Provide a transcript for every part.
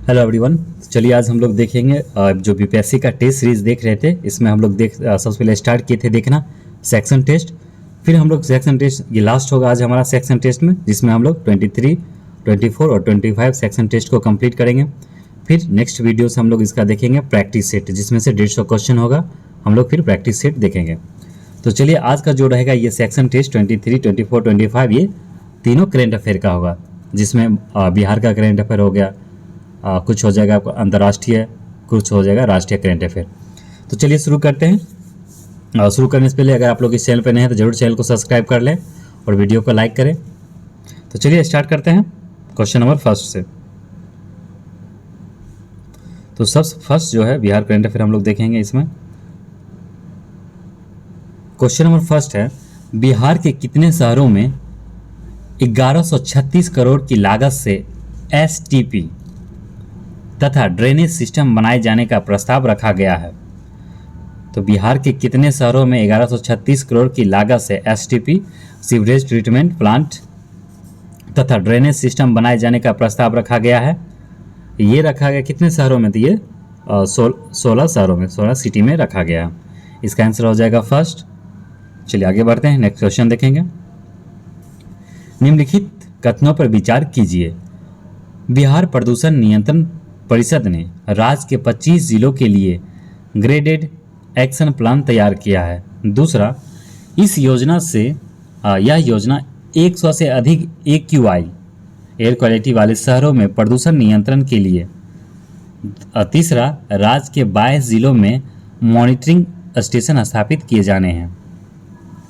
Hello everyone. चलिए आज हम लोग देखेंगे जो बीपीएससी का टेस्ट सीरीज देख रहे थे, इसमें हम लोग सबसे पहले स्टार्ट किए थे देखना सेक्शन टेस्ट। फिर हम लोग सेक्शन टेस्ट, ये लास्ट होगा आज हमारा सेक्शन टेस्ट में, जिसमें हम लोग 23, 24 और 25 सेक्शन टेस्ट को कंप्लीट करेंगे। फिर नेक्स्ट वीडियो से हम लोग इसका देखेंगे प्रैक्टिस सेट, जिसमें से 150 क्वेश्चन होगा। हम लोग फिर प्रैक्टिस सेट देखेंगे। तो चलिए आज का जो रहेगा ये सेक्शन टेस्ट 23, 24, 25 ये तीनों करेंट अफेयर का होगा, जिसमें बिहार का करेंट अफेयर हो गया, कुछ हो जाएगा आपको अंतर्राष्ट्रीय, कुछ हो जाएगा राष्ट्रीय करेंट अफेयर। तो चलिए शुरू करते हैं। शुरू करने से पहले अगर आप लोग इस चैनल पर नए हैं तो जरूर चैनल को सब्सक्राइब कर लें और वीडियो को लाइक करें। तो चलिए स्टार्ट करते हैं क्वेश्चन नंबर फर्स्ट से। तो सबसे फर्स्ट जो है बिहार करेंट अफेयर हम लोग देखेंगे। इसमें क्वेश्चन नंबर फर्स्ट है, बिहार के कितने शहरों में 1136 करोड़ की लागत से एसटीपी तथा ड्रेनेज सिस्टम बनाए जाने का प्रस्ताव रखा गया है? तो बिहार के कितने शहरों में 1136 करोड़ की लागत से एसटीपी सीवरेज ट्रीटमेंट प्लांट तथा ड्रेनेज सिस्टम बनाए जाने का प्रस्ताव रखा गया है? ये रखा गया कितने शहरों में? तो ये 16 शहरों में, 16 सिटी में रखा गया है। इसका आंसर हो जाएगा फर्स्ट। चलिए आगे बढ़ते हैं, नेक्स्ट क्वेश्चन देखेंगे। निम्नलिखित कथनों पर विचार कीजिए। बिहार प्रदूषण नियंत्रण परिषद ने राज्य के 25 जिलों के लिए ग्रेडेड एक्शन प्लान तैयार किया है। दूसरा, इस योजना से यह योजना 100 से अधिक AQI एयर क्वालिटी वाले शहरों में प्रदूषण नियंत्रण के लिए। तीसरा, राज्य के 22 जिलों में मॉनिटरिंग स्टेशन स्थापित किए जाने हैं।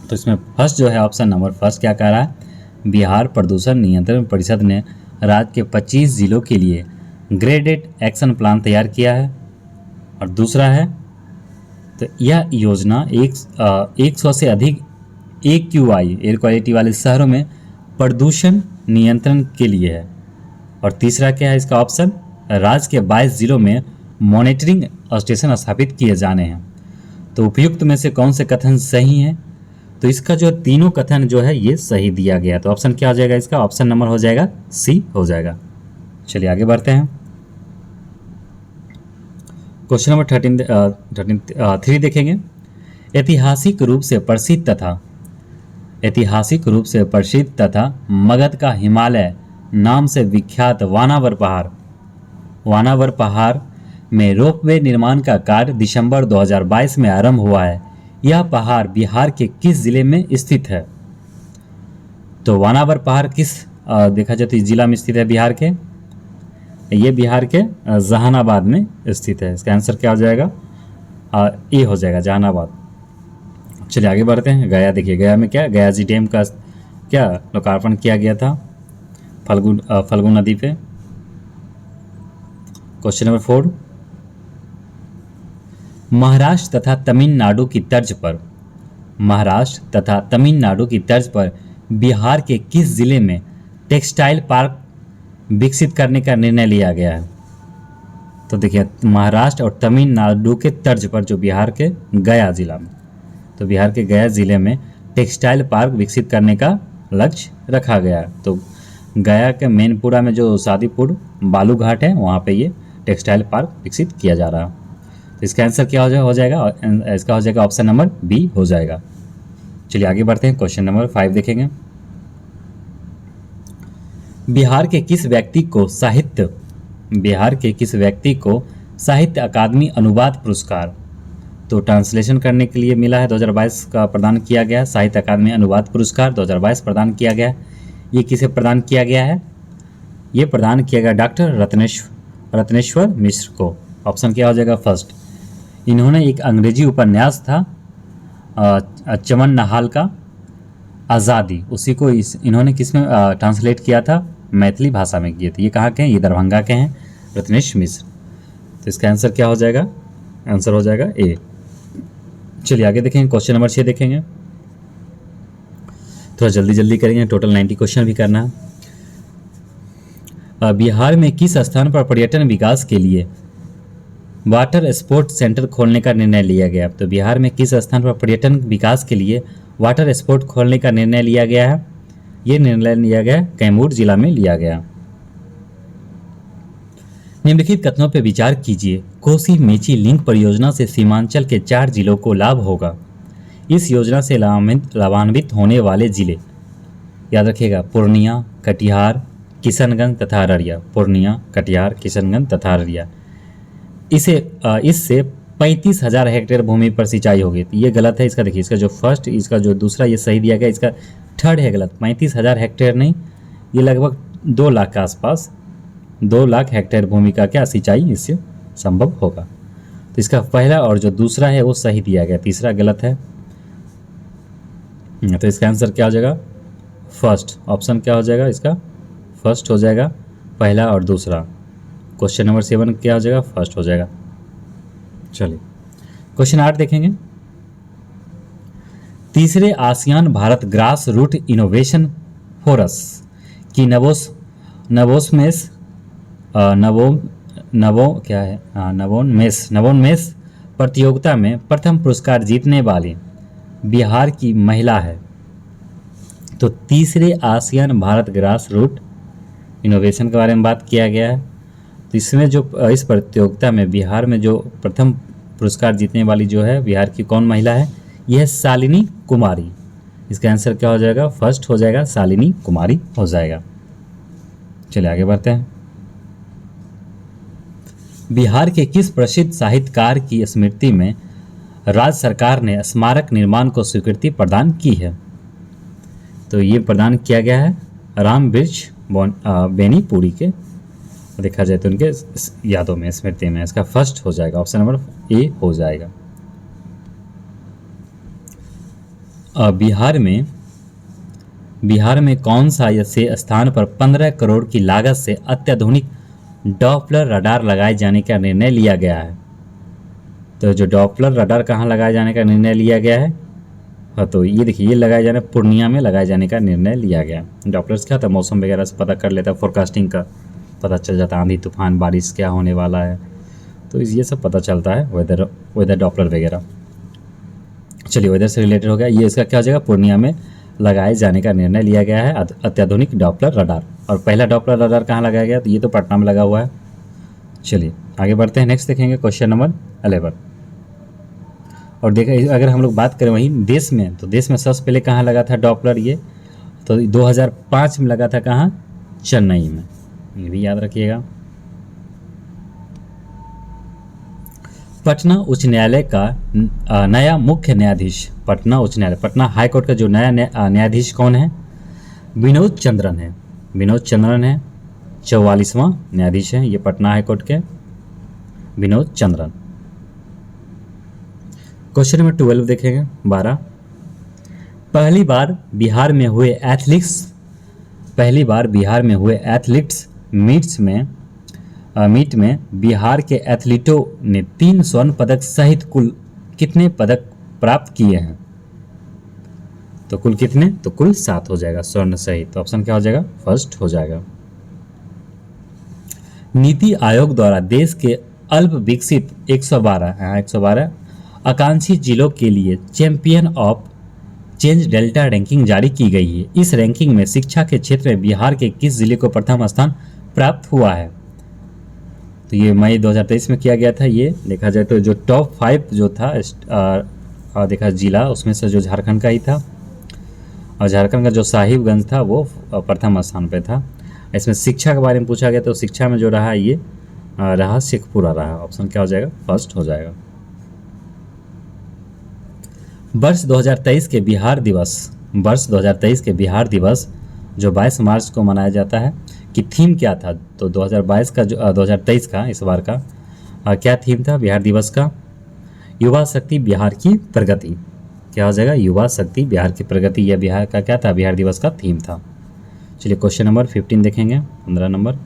तो इसमें फर्स्ट जो है ऑप्शन नंबर फर्स्ट क्या कह रहा है? बिहार प्रदूषण नियंत्रण परिषद ने राज्य के 25 जिलों के लिए ग्रेडेड एक्शन प्लान तैयार किया है। और दूसरा है, तो यह योजना 100 से अधिक AQI एयर क्वालिटी वाले शहरों में प्रदूषण नियंत्रण के लिए है। और तीसरा क्या है इसका ऑप्शन? राज्य के 22 जिलों में मॉनिटरिंग स्टेशन स्थापित किए जाने हैं। तो उपयुक्त में से कौन से कथन सही हैं? तो इसका जो तीनों कथन जो है ये सही दिया गया। तो ऑप्शन क्या हो जाएगा इसका? ऑप्शन नंबर हो जाएगा सी हो जाएगा। चलिए आगे बढ़ते हैं। क्वेश्चन नंबर 3 देखेंगे। ऐतिहासिक रूप से प्रसिद्ध तथा मगध का हिमालय नाम से विख्यात वानावर पहाड़ में रोपवे निर्माण का कार्य दिसंबर 2022 में आरंभ हुआ है। यह पहाड़ बिहार के किस जिले में स्थित है? तो वानावर पहाड़ किस देखा जाए तो इस जिला में स्थित है बिहार के? ये बिहार के जहानाबाद में स्थित है। इसका आंसर क्या हो जाएगा? ए हो जाएगा, जहानाबाद। चलिए आगे बढ़ते हैं। गया देखिए, गया में क्या, गया जी डैम का क्या लोकार्पण किया गया था फल्गु नदी पे। क्वेश्चन नंबर 4, महाराष्ट्र तथा तमिलनाडु की तर्ज पर बिहार के किस जिले में टेक्सटाइल पार्क विकसित करने का निर्णय लिया गया है? तो देखिए, महाराष्ट्र और तमिलनाडु के तर्ज पर जो बिहार के गया जिला में, तो बिहार के गया जिले में टेक्सटाइल पार्क विकसित करने का लक्ष्य रखा गया है। तो गया के मैनपुरा में जो शादीपुर बालू घाट है वहाँ पे ये टेक्सटाइल पार्क विकसित किया जा रहा है। तो इसका आंसर क्या हो जाएगा? इसका हो जाएगा ऑप्शन नंबर बी हो जाएगा। चलिए आगे बढ़ते हैं, क्वेश्चन नंबर 5 देखेंगे। बिहार के किस व्यक्ति को साहित्य अकादमी अनुवाद पुरस्कार, तो ट्रांसलेशन करने के लिए मिला है, 2022 का प्रदान किया गया। साहित्य अकादमी अनुवाद पुरस्कार 2022 प्रदान किया गया। ये किसे प्रदान किया गया है? ये प्रदान किया गया डॉक्टर रत्नेश्वर मिश्र को। ऑप्शन क्या हो जाएगा? फर्स्ट, इन्होंने एक अंग्रेजी उपन्यास था चमन नहाल का आज़ादी, उसी को इन्होंने किस में ट्रांसलेट किया था? मैथिली भाषा में किए थे। ये कहाँ के हैं? ये दरभंगा के हैं, रत्नेश मिश्र। तो इसका आंसर क्या हो जाएगा? आंसर हो जाएगा ए। चलिए आगे देखेंगे, क्वेश्चन नंबर 6 देखेंगे। थोड़ा जल्दी करेंगे, टोटल 90 क्वेश्चन भी करना है। बिहार में किस स्थान पर पर्यटन विकास के लिए वाटर स्पोर्ट्स सेंटर खोलने का निर्णय लिया गया? तो बिहार में किस स्थान पर पर्यटन विकास के लिए वाटर स्पोर्ट खोलने का निर्णय लिया गया है? ये निर्णय लिया गया कैमूर जिला में लिया गया। निम्नलिखित कथनों पर विचार कीजिए। कोसी मेची लिंक परियोजना से सीमांचल के 4 जिलों को लाभ होगा। इस योजना से लाभान्वित होने वाले जिले याद रखिएगा पूर्णिया, कटिहार, किशनगंज तथा अररिया। पूर्णिया, कटिहार, किशनगंज तथा अररिया। इससे 35,000 हेक्टेयर भूमि पर सिंचाई होगी। तो ये गलत है, इसका देखिए, इसका जो फर्स्ट, इसका जो दूसरा ये सही दिया गया, इसका थर्ड है गलत। 35,000 हेक्टेयर नहीं, ये लगभग 2 लाख के आसपास, 2 लाख हेक्टेयर भूमि का क्या सिंचाई इससे संभव होगा। तो इसका पहला और जो दूसरा है वो सही दिया गया, तीसरा गलत है। तो इसका आंसर क्या हो जाएगा? फर्स्ट। ऑप्शन क्या हो जाएगा इसका? फर्स्ट हो जाएगा, पहला और दूसरा। क्वेश्चन नंबर 7 क्या हो जाएगा? फर्स्ट हो जाएगा। चलिए क्वेश्चन 8 देखेंगे। तीसरे ASEAN Bharat grass root innovation forum की नवोन्मेष प्रतियोगिता में प्रथम पुरस्कार जीतने वाली बिहार की महिला है। तो तीसरे ASEAN Bharat grass root innovation के बारे में बात किया गया है। तो इसमें जो इस प्रतियोगिता में बिहार में जो प्रथम पुरस्कार जीतने वाली जो है बिहार की कौन महिला है? यह है शालिनी कुमारी। इसका आंसर क्या हो जाएगा? फर्स्ट हो जाएगा, शालिनी कुमारी हो जाएगा। चलिए आगे बढ़ते हैं। बिहार के किस प्रसिद्ध साहित्यकार की स्मृति में राज्य सरकार ने स्मारक निर्माण को स्वीकृति प्रदान की है? तो ये प्रदान किया गया है राम वृक्ष बेनीपुरी के, देखा जाए तो उनके यादों में, स्मृति में। इसका फर्स्ट हो जाएगा, ऑप्शन नंबर ए हो जाएगा। बिहार में कौन सा ऐसे स्थान पर 15 करोड़ की लागत से अत्याधुनिक डॉपलर रडार लगाए जाने का निर्णय लिया गया है? तो जो डॉपलर रडार कहाँ लगाए जाने का निर्णय लिया गया है? हाँ, तो ये देखिए, ये लगाए जाने, पूर्णिया में लगाए जाने का निर्णय लिया गया। डॉपलर्स क्या था? मौसम वगैरह से पता कर लेता, फोरकास्टिंग का पता चल जाता, आंधी तूफान बारिश क्या होने वाला है, तो ये सब पता चलता है, वेदर डॉपलर वगैरह। चलिए वेदर से रिलेटेड हो गया। ये इसका क्या हो जाएगा? पूर्णिया में लगाए जाने का निर्णय लिया गया है अत्याधुनिक डॉपलर रडार। और पहला डॉपलर रडार कहाँ लगाया गया? तो ये तो पटना में लगा हुआ है। चलिए आगे बढ़ते हैं, नेक्स्ट देखेंगे क्वेश्चन नंबर 11। और देखा, अगर हम लोग बात करें वहीं देश में, तो देश में सबसे पहले कहाँ लगा था डॉपलर? ये तो 2005 में लगा था। कहाँ? चेन्नई में, ये भी याद रखिएगा। पटना उच्च न्यायालय का नया मुख्य न्यायाधीश, पटना उच्च न्यायालय, पटना हाई कोर्ट का जो नया न्यायाधीश कौन है? विनोद चंद्रन है। विनोद चंद्रन है 44वां न्यायाधीश है ये पटना हाई कोर्ट के, विनोद चंद्रन। क्वेश्चन नंबर 12 देखेंगे, 12। पहली बार बिहार में हुए एथलीट्स मीट में बिहार के एथलीटों ने 3 स्वर्ण पदक सहित कुल कितने पदक प्राप्त किए हैं? तो कुल कितने? तो कुल 7 हो जाएगा स्वर्ण सहित। तो ऑप्शन क्या हो जाएगा? फर्स्ट हो जाएगा। नीति आयोग द्वारा देश के अल्प विकसित 112 आकांक्षी जिलों के लिए champion of change delta ranking जारी की गई है। इस रैंकिंग में शिक्षा के क्षेत्र में बिहार के किस जिले को प्रथम स्थान प्राप्त हुआ है? तो ये मई 2023 में किया गया था। ये देखा जाए तो जो टॉप 5 जो था देखा जिला, उसमें से जो झारखंड का ही था, और झारखंड का जो साहिबगंज था वो प्रथम स्थान पे था। इसमें शिक्षा के बारे में पूछा गया, तो शिक्षा में जो रहा ये रहा शेखपुरा रहा। ऑप्शन क्या हो जाएगा? फर्स्ट हो जाएगा। वर्ष 2023 के बिहार दिवस जो 22 मार्च को मनाया जाता है कि थीम क्या था? तो 2023 का इस बार का क्या थीम था बिहार दिवस का? युवा शक्ति बिहार की प्रगति। क्या हो जाएगा? युवा शक्ति बिहार की प्रगति। यह बिहार का क्या था? बिहार दिवस का थीम था। चलिए क्वेश्चन नंबर 15 देखेंगे, 15 नंबर।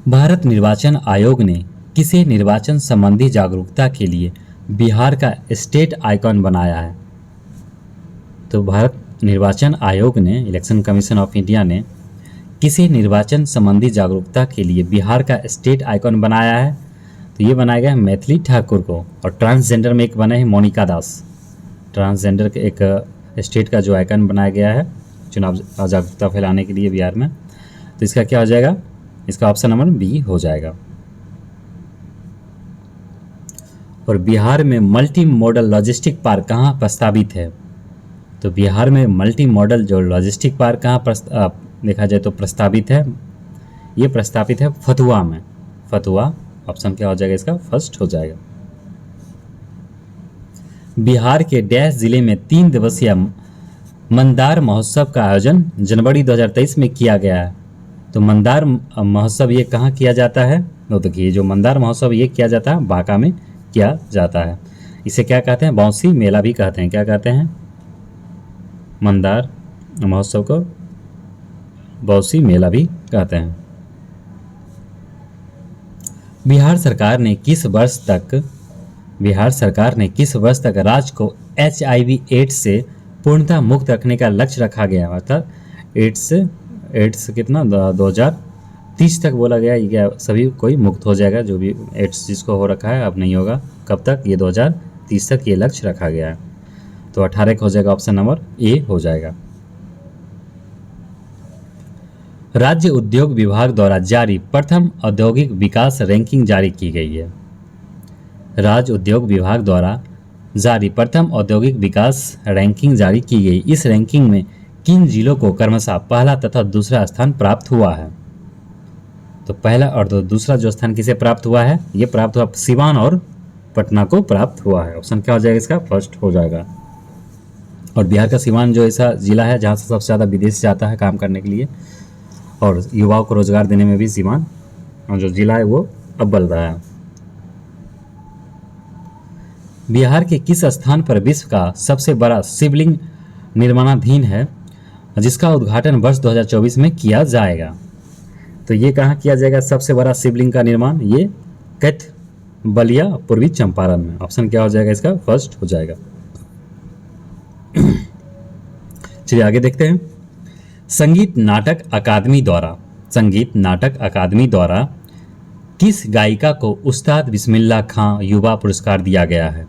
भारत निर्वाचन आयोग ने किसे निर्वाचन संबंधी जागरूकता के लिए बिहार का स्टेट आइकॉन बनाया है? तो भारत निर्वाचन आयोग ने, इलेक्शन कमीशन ऑफ इंडिया ने किसे निर्वाचन संबंधी जागरूकता के लिए बिहार का स्टेट आइकॉन बनाया है? तो ये बनाया गया है मैथिली ठाकुर को। और ट्रांसजेंडर में एक बने हैं मोनिका दास। ट्रांसजेंडर के एक स्टेट का जो आइकन बनाया गया है चुनाव जागरूकता फैलाने के लिए बिहार में। तो तो इसका क्या हो जाएगा, इसका ऑप्शन नंबर बी हो जाएगा। और बिहार में मल्टी मॉडल लॉजिस्टिक पार्क कहाँ प्रस्तावित है? तो बिहार में मल्टी मॉडल जो लॉजिस्टिक पार्क कहाँ देखा जाए तो प्रस्तावित है, ये प्रस्तावित है फतुआ में। फतुआ ऑप्शन क्या हो जाएगा, इसका फर्स्ट हो जाएगा। बिहार के डैश जिले में 3 दिवसीय मंदार महोत्सव का आयोजन जनवरी 2023 में किया गया है। तो मंदार महोत्सव ये कहाँ किया जाता है? तो देखिए जो मंदार महोत्सव ये किया जाता है बांका में किया जाता है। इसे क्या कहते हैं? बौंसी मेला भी कहते हैं। क्या कहते हैं? मंदार महोत्सव को बौंसी मेला भी कहते हैं। बिहार सरकार ने किस वर्ष तक राज्य को HIV एड्स से पूर्णतः मुक्त रखने का लक्ष्य रखा गया? अर्थात एड्स कितना 2030 तक बोला गया, ये सभी कोई मुक्त हो जाएगा, जो भी एड्स जिसको हो रखा है अब नहीं होगा। कब तक? ये 2030 तक ये लक्ष्य रखा गया है। तो 18 हो जाएगा, ऑप्शन नंबर ए हो जाएगा। राज्य उद्योग विभाग द्वारा जारी प्रथम औद्योगिक विकास रैंकिंग जारी की गई है। राज्य उद्योग विभाग द्वारा जारी प्रथम औद्योगिक विकास रैंकिंग जारी की गई। इस रैंकिंग में किन जिलों को क्रमशः पहला तथा दूसरा स्थान प्राप्त हुआ है? तो पहला और दूसरा जो स्थान किसे प्राप्त हुआ है? ये प्राप्त हुआ सिवान और पटना को प्राप्त हुआ है। ऑप्शन क्या हो जाएगा, इसका फर्स्ट हो जाएगा। और बिहार का सिवान जो ऐसा जिला है जहाँ से सबसे ज़्यादा विदेश जाता है काम करने के लिए, और युवाओं को रोजगार देने में भी सिवान जो जिला है वो अव्वल रहा है। बिहार के किस स्थान पर विश्व का सबसे बड़ा शिवलिंग निर्माणाधीन है, जिसका उद्घाटन वर्ष 2024 में किया जाएगा? तो ये कहाँ किया जाएगा सबसे बड़ा शिवलिंग का निर्माण? ये कैथ बलिया पूर्वी चंपारण में। ऑप्शन क्या हो जाएगा, इसका फर्स्ट हो जाएगा। चलिए आगे देखते हैं। संगीत नाटक अकादमी द्वारा किस गायिका को उस्ताद बिस्मिल्लाह खां युवा पुरस्कार दिया गया है?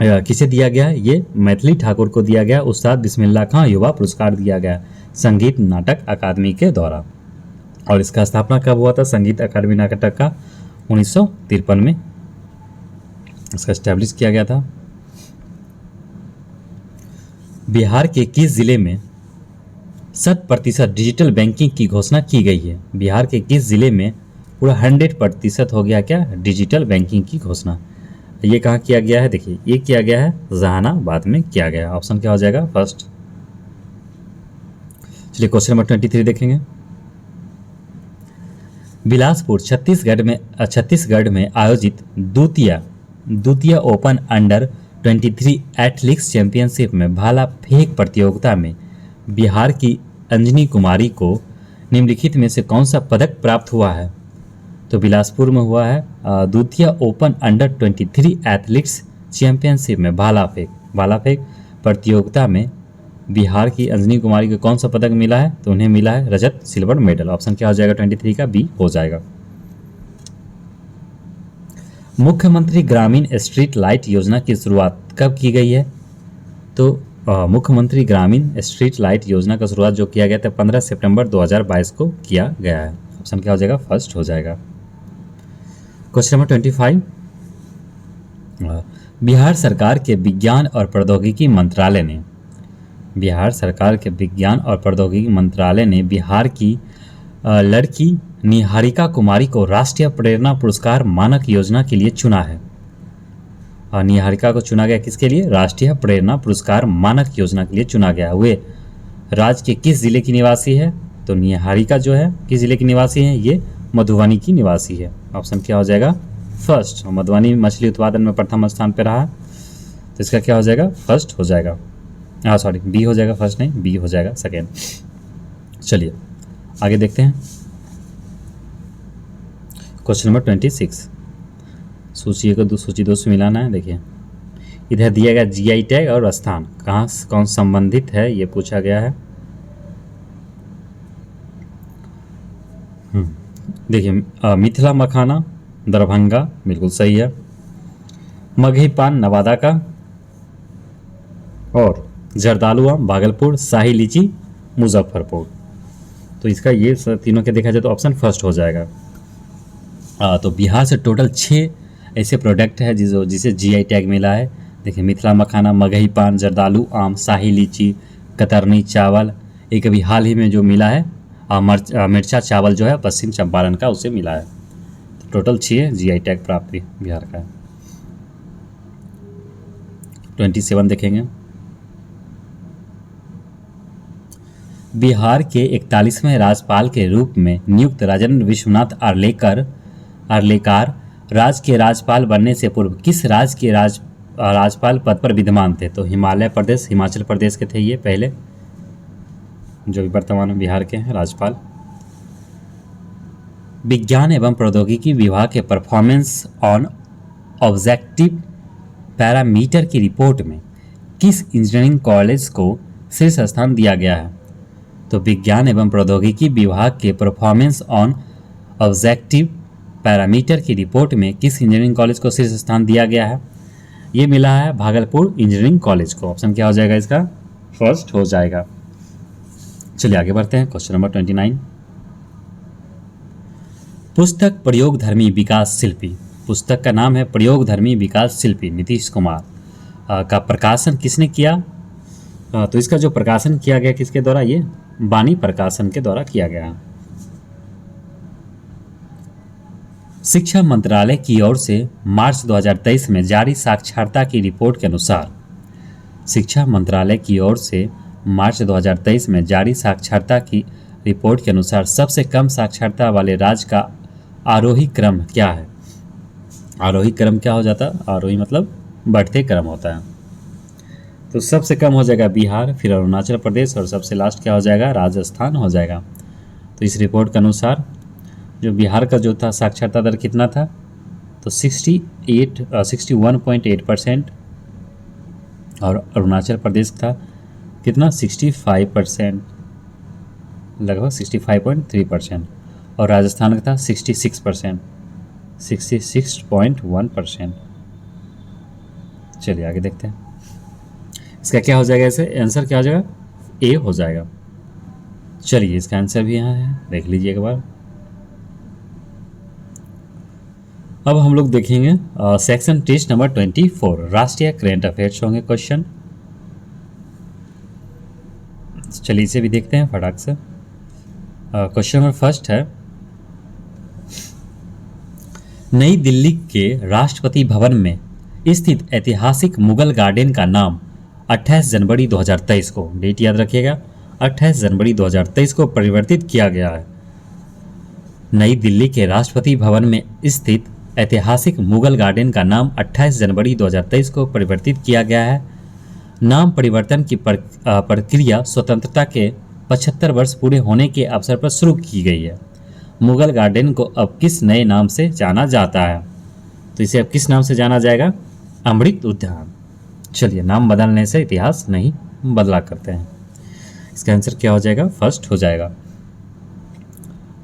किसे दिया गया है? ये मैथिली ठाकुर को दिया गया, उस्ताद बिस्मिल्लाह खां युवा पुरस्कार दिया गया संगीत नाटक अकादमी के द्वारा। और इसका स्थापना कब हुआ था? संगीत अकादमी नाटक का 1953 में इसका एस्टैब्लिश किया गया था। बिहार के किस जिले में 100% डिजिटल बैंकिंग की घोषणा की गई है? बिहार के किस जिले में पूरा 100% हो गया क्या डिजिटल बैंकिंग की घोषणा? ये कहाँ किया गया है? देखिए ये किया गया है जहानाबाद में किया गया है। ऑप्शन क्या हो जाएगा, फर्स्ट। चलिए क्वेश्चन नंबर 23 देखेंगे। बिलासपुर छत्तीसगढ़ में आयोजित द्वितीय ओपन अंडर 23 एथलेटिक्स चैंपियनशिप में भाला फेंक प्रतियोगिता में बिहार की अंजनी कुमारी को निम्नलिखित में से कौन सा पदक प्राप्त हुआ है? तो बिलासपुर में हुआ है द्वितीय ओपन अंडर 23 एथलेटिक्स चैंपियनशिप में भाला फेंक प्रतियोगिता में बिहार की अंजनी कुमारी को कौन सा पदक मिला है? तो उन्हें मिला है रजत सिल्वर मेडल। ऑप्शन क्या हो जाएगा 23 का बी हो जाएगा। मुख्यमंत्री ग्रामीण स्ट्रीट लाइट योजना की शुरुआत कब की गई है? तो मुख्यमंत्री ग्रामीण स्ट्रीट लाइट योजना का शुरुआत जो किया गया था 15 सितंबर 2022 को किया गया है। ऑप्शन क्या हो जाएगा, फर्स्ट हो जाएगा। Question number 25। बिहार सरकार के विज्ञान और प्रौद्योगिकी मंत्रालय ने बिहार की लड़की निहारिका कुमारी को राष्ट्रीय प्रेरणा पुरस्कार मानक योजना के लिए चुना है। और निहारिका को चुना गया किसके लिए? राष्ट्रीय प्रेरणा पुरस्कार मानक योजना के लिए चुना गया। वे राज्य के किस जिले की निवासी है? तो निहारिका जो है किस जिले की निवासी है? ये मधुबनी की निवासी है। ऑप्शन क्या हो जाएगा, फर्स्ट। मधुबनी मछली उत्पादन में प्रथम स्थान पर रहा, तो इसका क्या हो जाएगा, फर्स्ट हो जाएगा। सॉरी बी हो जाएगा, फर्स्ट नहीं बी हो जाएगा सेकेंड। चलिए आगे देखते हैं। Question number 26। सूची दो से मिलाना है। देखिए इधर दिया गया GI टैग और स्थान कहाँ कौन संबंधित है ये पूछा गया है। देखिए मिथिला मखाना दरभंगा बिल्कुल सही है। मगही पान नवादा का, और जर्दालू आम भागलपुर, शाही लीची मुजफ्फरपुर। तो इसका ये तीनों के देखा जाए तो ऑप्शन फर्स्ट हो जाएगा। तो बिहार से टोटल 6 ऐसे प्रोडक्ट है जिसे जीआई टैग मिला है। देखिए मिथिला मखाना, मगही पान, जर्दालू आम, शाही लीची, कतरनी चावल, एक अभी हाल ही में जो मिला है मिर्चा चावल जो है पश्चिम चंपारण का, उसे मिला है। तो टोटल 6 जीआई टैग प्राप्त बिहार का है। 27 देखेंगे। बिहार के 41वें राज्यपाल के रूप में नियुक्त राजेंद्र विश्वनाथ आर्लेकर राज्य के राज्यपाल बनने से पूर्व किस राज्य के राज्यपाल पद पर विद्यमान थे? तो हिमाचल प्रदेश के थे ये पहले, जो भी वर्तमान में बिहार के हैं राज्यपाल। विज्ञान एवं प्रौद्योगिकी विभाग के परफॉर्मेंस ऑन ऑब्जेक्टिव पैरामीटर की रिपोर्ट में किस इंजीनियरिंग कॉलेज को शीर्ष स्थान दिया गया है? तो विज्ञान एवं प्रौद्योगिकी विभाग के परफॉर्मेंस ऑन ऑब्जेक्टिव पैरामीटर की रिपोर्ट में किस इंजीनियरिंग कॉलेज को शीर्ष स्थान दिया गया है? ये मिला है भागलपुर इंजीनियरिंग कॉलेज को। ऑप्शन क्या हो जाएगा इसका? फर्स्ट हो जाएगा। चलिए आगे बढ़ते हैं। Question number 29। पुस्तक प्रयोगधर्मी विकास शिल्पी, पुस्तक का नाम है प्रयोगधर्मी विकास शिल्पी, नीतीश कुमार का प्रकाशन किसने किया? तो इसका जो प्रकाशन किया गया किसके द्वारा? ये बानी प्रकाशन के द्वारा किया गया। शिक्षा मंत्रालय की ओर से मार्च 2023 में जारी साक्षरता की रिपोर्ट के अनुसार, शिक्षा मंत्रालय की ओर से मार्च 2023 में जारी साक्षरता की रिपोर्ट के अनुसार सबसे कम साक्षरता वाले राज्य का आरोही क्रम क्या है? आरोही क्रम क्या हो जाता है? आरोही मतलब बढ़ते क्रम होता है। तो सबसे कम हो जाएगा बिहार, फिर अरुणाचल प्रदेश और सबसे लास्ट क्या हो जाएगा? राजस्थान हो जाएगा। तो इस रिपोर्ट के अनुसार जो बिहार का जो था साक्षरता दर कितना था? तो 61.8% और अरुणाचल प्रदेश था कितना? 65%, लगभग 65.3%, और राजस्थान का था 66%, 66.1%। चलिए आगे देखते हैं इसका क्या हो जाएगा। ऐसे आंसर क्या हो जाएगा? ए हो जाएगा। चलिए इसका आंसर भी यहाँ है, देख लीजिए एक बार। अब हम लोग देखेंगे सेक्शन टेस्ट नंबर 24, राष्ट्रीय करेंट अफेयर्स होंगे क्वेश्चन। चलिए इसे भी देखते हैं फटाक से। क्वेश्चन नंबर फर्स्ट है, नई दिल्ली के राष्ट्रपति भवन में स्थित ऐतिहासिक मुगल गार्डन का नाम 28 जनवरी 2023 को, डेट याद रखिएगा, 28 जनवरी 2023 को परिवर्तित किया गया है। नई दिल्ली के राष्ट्रपति भवन में स्थित ऐतिहासिक मुगल गार्डन का नाम 28 जनवरी 2023 को परिवर्तित किया गया है। नाम परिवर्तन की प्रक्रिया स्वतंत्रता के 75 वर्ष पूरे होने के अवसर पर शुरू की गई है। मुगल गार्डन को अब किस नए नाम से जाना जाता है? तो इसे अब किस नाम से जाना जाएगा? अमृत उद्यान। चलिए नाम बदलने से इतिहास नहीं बदला करते हैं। इसका आंसर क्या हो जाएगा? फर्स्ट हो जाएगा।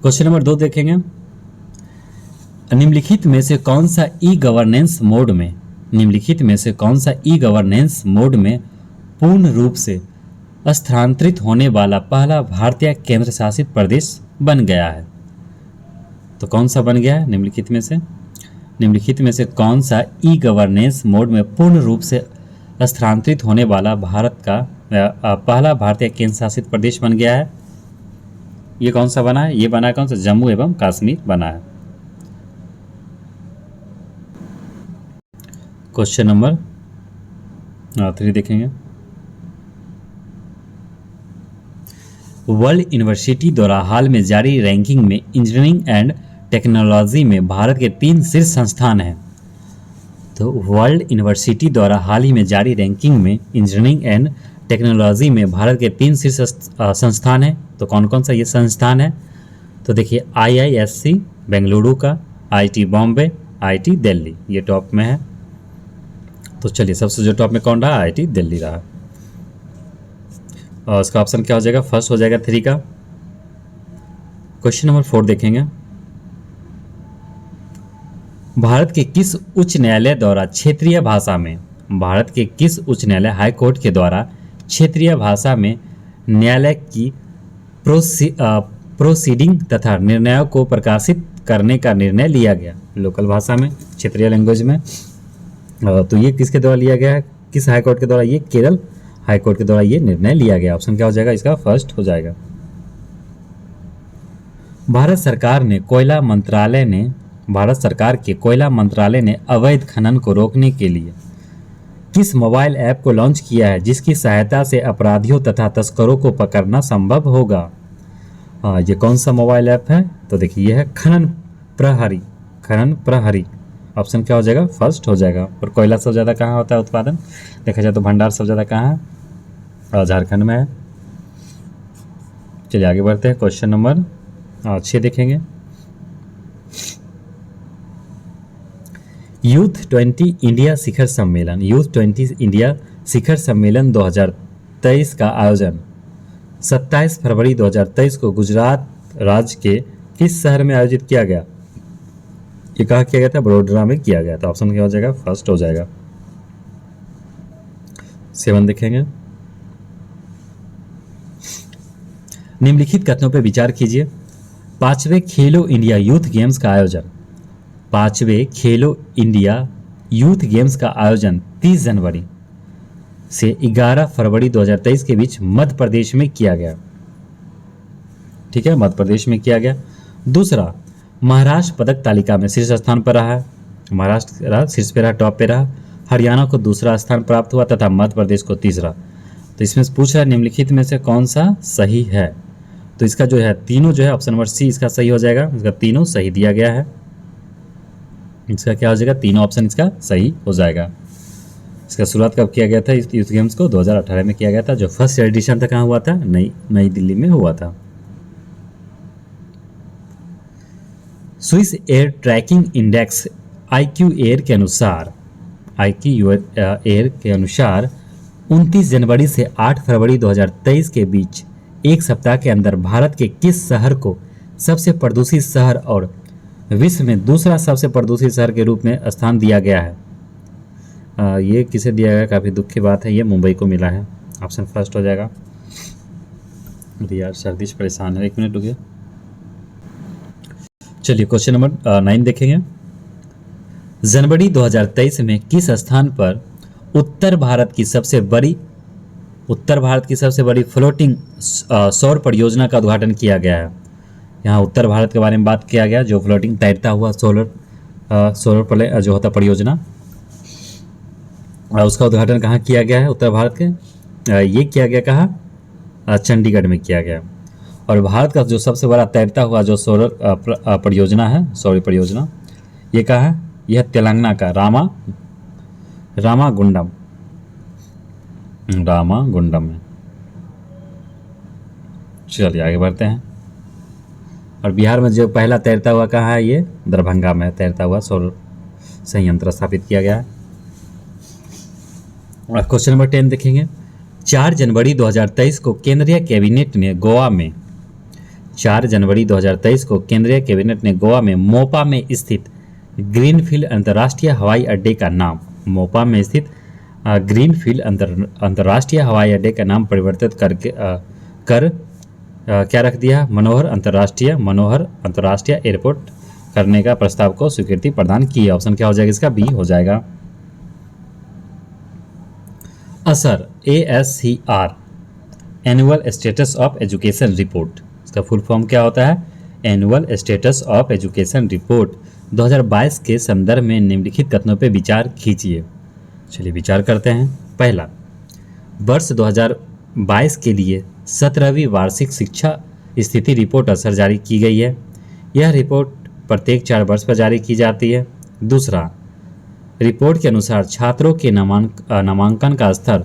क्वेश्चन नंबर 2 देखेंगे, निम्नलिखित में से कौन सा ई गवर्नेंस मोड में, निम्नलिखित में से कौन सा ई गवर्नेंस मोड में पूर्ण रूप से स्थानांतरित होने वाला पहला भारतीय केंद्र शासित प्रदेश बन गया है? तो कौन सा बन गया है निम्नलिखित में से? निम्नलिखित में से कौन सा ई गवर्नेंस मोड में पूर्ण रूप से स्थानांतरित होने वाला भारत का पहला भारतीय केंद्र शासित प्रदेश बन गया है? ये कौन सा बना है? ये बना है कौन सा? जम्मू एवं कश्मीर बना है। क्वेश्चन नंबर 3 देखेंगे, वर्ल्ड यूनिवर्सिटी द्वारा हाल में जारी रैंकिंग में इंजीनियरिंग एंड टेक्नोलॉजी में भारत के 3 शीर्ष संस्थान हैं। तो वर्ल्ड यूनिवर्सिटी द्वारा हाल ही में जारी रैंकिंग में इंजीनियरिंग एंड टेक्नोलॉजी में भारत के 3 शीर्ष संस्थान हैं। तो कौन कौन सा ये संस्थान है? तो देखिए IISc बेंगलुरु का, IIT बॉम्बे, IIT दिल्ली, ये टॉप में है। तो चलिए सबसे जो टॉप में कौन रहा? IIT दिल्ली रहा। और उसका ऑप्शन क्या हो जाएगा? फर्स्ट हो जाएगा 3 का। क्वेश्चन नंबर 4 देखेंगे, भारत के किस उच्च न्यायालय द्वारा क्षेत्रीय भाषा में, भारत के किस उच्च न्यायालय हाई कोर्ट के द्वारा क्षेत्रीय भाषा में न्यायालय की प्रोसीडिंग तथा निर्णयों को प्रकाशित करने का निर्णय लिया गया। लोकल भाषा में, क्षेत्रीय लैंग्वेज में। तो ये किसके द्वारा लिया गया है, किस हाई कोर्ट के द्वारा? ये केरल हाई कोर्ट के द्वारा ये निर्णय लिया गया। ऑप्शन क्या हो जाएगा इसका? फर्स्ट हो जाएगा। भारत सरकार के कोयला मंत्रालय ने अवैध खनन को रोकने के लिए किस मोबाइल ऐप को लॉन्च किया है जिसकी सहायता से अपराधियों तथा तस्करों को पकड़ना संभव होगा? ये कौन सा मोबाइल ऐप है? तो देखिए ये है खनन प्रहरी। ऑप्शन क्या हो जाएगा? फर्स्ट हो जाएगा। और कोयला सबसे ज़्यादा कहाँ होता है उत्पादन? देखा जाए तो भंडार सबसे ज़्यादा कहाँ है? झारखंड में है। चलिए आगे बढ़ते हैं। क्वेश्चन नंबर 6 देखेंगे। यूथ 20 इंडिया शिखर सम्मेलन 2023 का आयोजन 27 फरवरी 2023 को गुजरात राज्य के किस शहर में आयोजित किया गया? ये कहाँ किया गया था? वडोदरा में किया गया था। ऑप्शन क्या हो जाएगा? फर्स्ट हो जाएगा। 7 देखेंगे। निम्नलिखित कथनों पर विचार कीजिए। 5वें खेलो इंडिया यूथ गेम्स का आयोजन 30 जनवरी से 11 फरवरी 2023 के बीच मध्य प्रदेश में किया गया। ठीक है, मध्य प्रदेश में किया गया। दूसरा, महाराष्ट्र पदक तालिका में शीर्ष स्थान पर रहा है। महाराष्ट्र शीर्ष पे रहा, टॉप पे रहा। हरियाणा को दूसरा स्थान प्राप्त हुआ तथा मध्य प्रदेश को तीसरा। तो इसमें पूछ रहा है निम्नलिखित में से कौन सा सही है? तो इसका जो है तीनों जो है ऑप्शन नंबर सी इसका सही हो जाएगा। इसका तीनों सही दिया गया है। इसका क्या हो जाएगा? तीनों ऑप्शन इसका सही हो जाएगा। इसका शुरुआत कब किया गया था? इस यूथ गेम्स को 2018 में किया गया था। जो फर्स्ट एडिशन था कहाँ हुआ था? नई दिल्ली में हुआ था। Swiss air tracking index IQ air के अनुसार 29 जनवरी से 8 फरवरी 2023 के बीच एक सप्ताह के अंदर भारत के किस शहर को सबसे प्रदूषित शहर और विश्व में दूसरा सबसे प्रदूषित शहर के रूप में स्थान दिया गया है? ये किसे दिया गया? काफ़ी दुख की बात है, ये मुंबई को मिला है। ऑप्शन फर्स्ट हो जाएगा। यार सर्दी से परेशान है, 1 मिनट रुकिए। चलिए क्वेश्चन नंबर 9 देखेंगे। जनवरी 2023 में किस स्थान पर उत्तर भारत की सबसे बड़ी फ्लोटिंग सौर परियोजना का उद्घाटन किया गया है? यहाँ उत्तर भारत के बारे में बात किया गया, जो फ्लोटिंग तैरता हुआ सोलर प्ले जो होता परियोजना, उसका उद्घाटन कहाँ किया गया है? उत्तर भारत के ये किया गया कहाँ? चंडीगढ़ में किया गया। और भारत का जो सबसे बड़ा तैरता हुआ जो सौर परियोजना है, सौर परियोजना, ये कहाँ है? यह तेलंगाना का रामागुंडम में। चलिए आगे बढ़ते हैं। और बिहार में जो पहला तैरता हुआ कहाँ है? ये दरभंगा में तैरता हुआ सौर संयंत्र स्थापित किया गया है। क्वेश्चन नंबर 10 देखेंगे। 4 जनवरी 2023 को केंद्रीय कैबिनेट ने गोवा में मोपा में स्थित ग्रीनफील्ड अंतर्राष्ट्रीय हवाई अड्डे का नाम परिवर्तित कर क्या रख दिया? मनोहर अंतर्राष्ट्रीय एयरपोर्ट करने का प्रस्ताव को स्वीकृति प्रदान की। ऑप्शन क्या हो जाएगा इसका? बी हो जाएगा। असर ASCR annual status of education report, इसका फुल फॉर्म क्या होता है? Annual status of education report 2022 के संदर्भ में निम्नलिखित कथनों पर विचार कीजिए। चलिए विचार करते हैं। पहला, वर्ष 2022 के लिए 17वीं वार्षिक शिक्षा स्थिति रिपोर्ट असर जारी की गई है। यह रिपोर्ट प्रत्येक 4 वर्ष पर जारी की जाती है। दूसरा, रिपोर्ट के अनुसार छात्रों के नामांकन का स्तर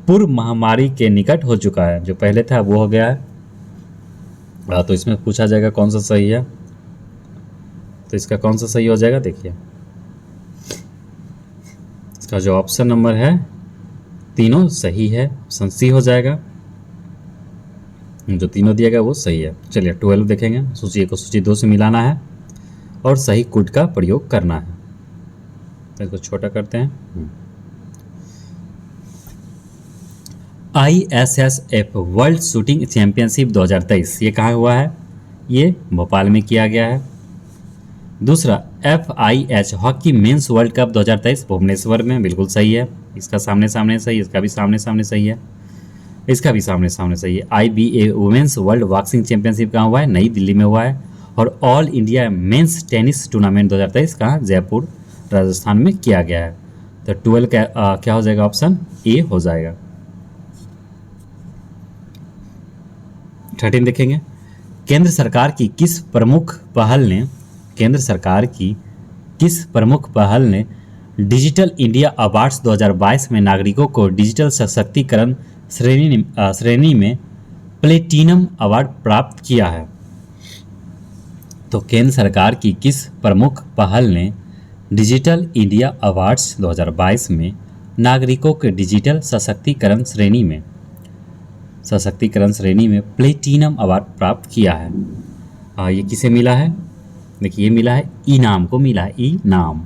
पूर्व महामारी के निकट हो चुका है। जो पहले था वो हो गया है। तो इसमें पूछा जाएगा कौन सा सही है? तो इसका कौन सा सही हो जाएगा? देखिए इसका जो ऑप्शन नंबर है तीनों सही है। ऑप्शन सी हो जाएगा। जो तीनों दिया गया वो सही है। चलिए 12 देखेंगे। सूची 1 को सूची 2 से मिलाना है और सही कोड का प्रयोग करना है। तो इसको छोटा करते हैं। ISSF वर्ल्ड शूटिंग चैंपियनशिप 2023 ये कहाँ हुआ है? ये भोपाल में किया गया है। दूसरा FIH hockey men's world cup 2023 Bhubaneswar में, बिल्कुल सही है। इसका सामने सामने सही, इसका भी सामने सामने सही है, इसका भी सामने सामने सही है। IBA women's world boxing championship कहाँ हुआ है? नई दिल्ली में हुआ है। और all India men's tennis tournament 2023 कहाँ? जयपुर राजस्थान में किया गया है। तो 12 क्या हो जाएगा? ऑप्शन ए हो जाएगा। 13 देखेंगे। केंद्र सरकार की किस प्रमुख पहल ने डिजिटल इंडिया अवार्ड्स 2022 में नागरिकों को डिजिटल सशक्तिकरण श्रेणी में प्लेटिनम अवार्ड प्राप्त किया है? तो केंद्र सरकार की किस प्रमुख पहल ने डिजिटल इंडिया अवार्ड्स 2022 में नागरिकों के डिजिटल सशक्तिकरण श्रेणी में प्लेटिनम अवार्ड प्राप्त किया है? ये किसे मिला है? देखिए ये मिला है इनाम को मिला है। इनाम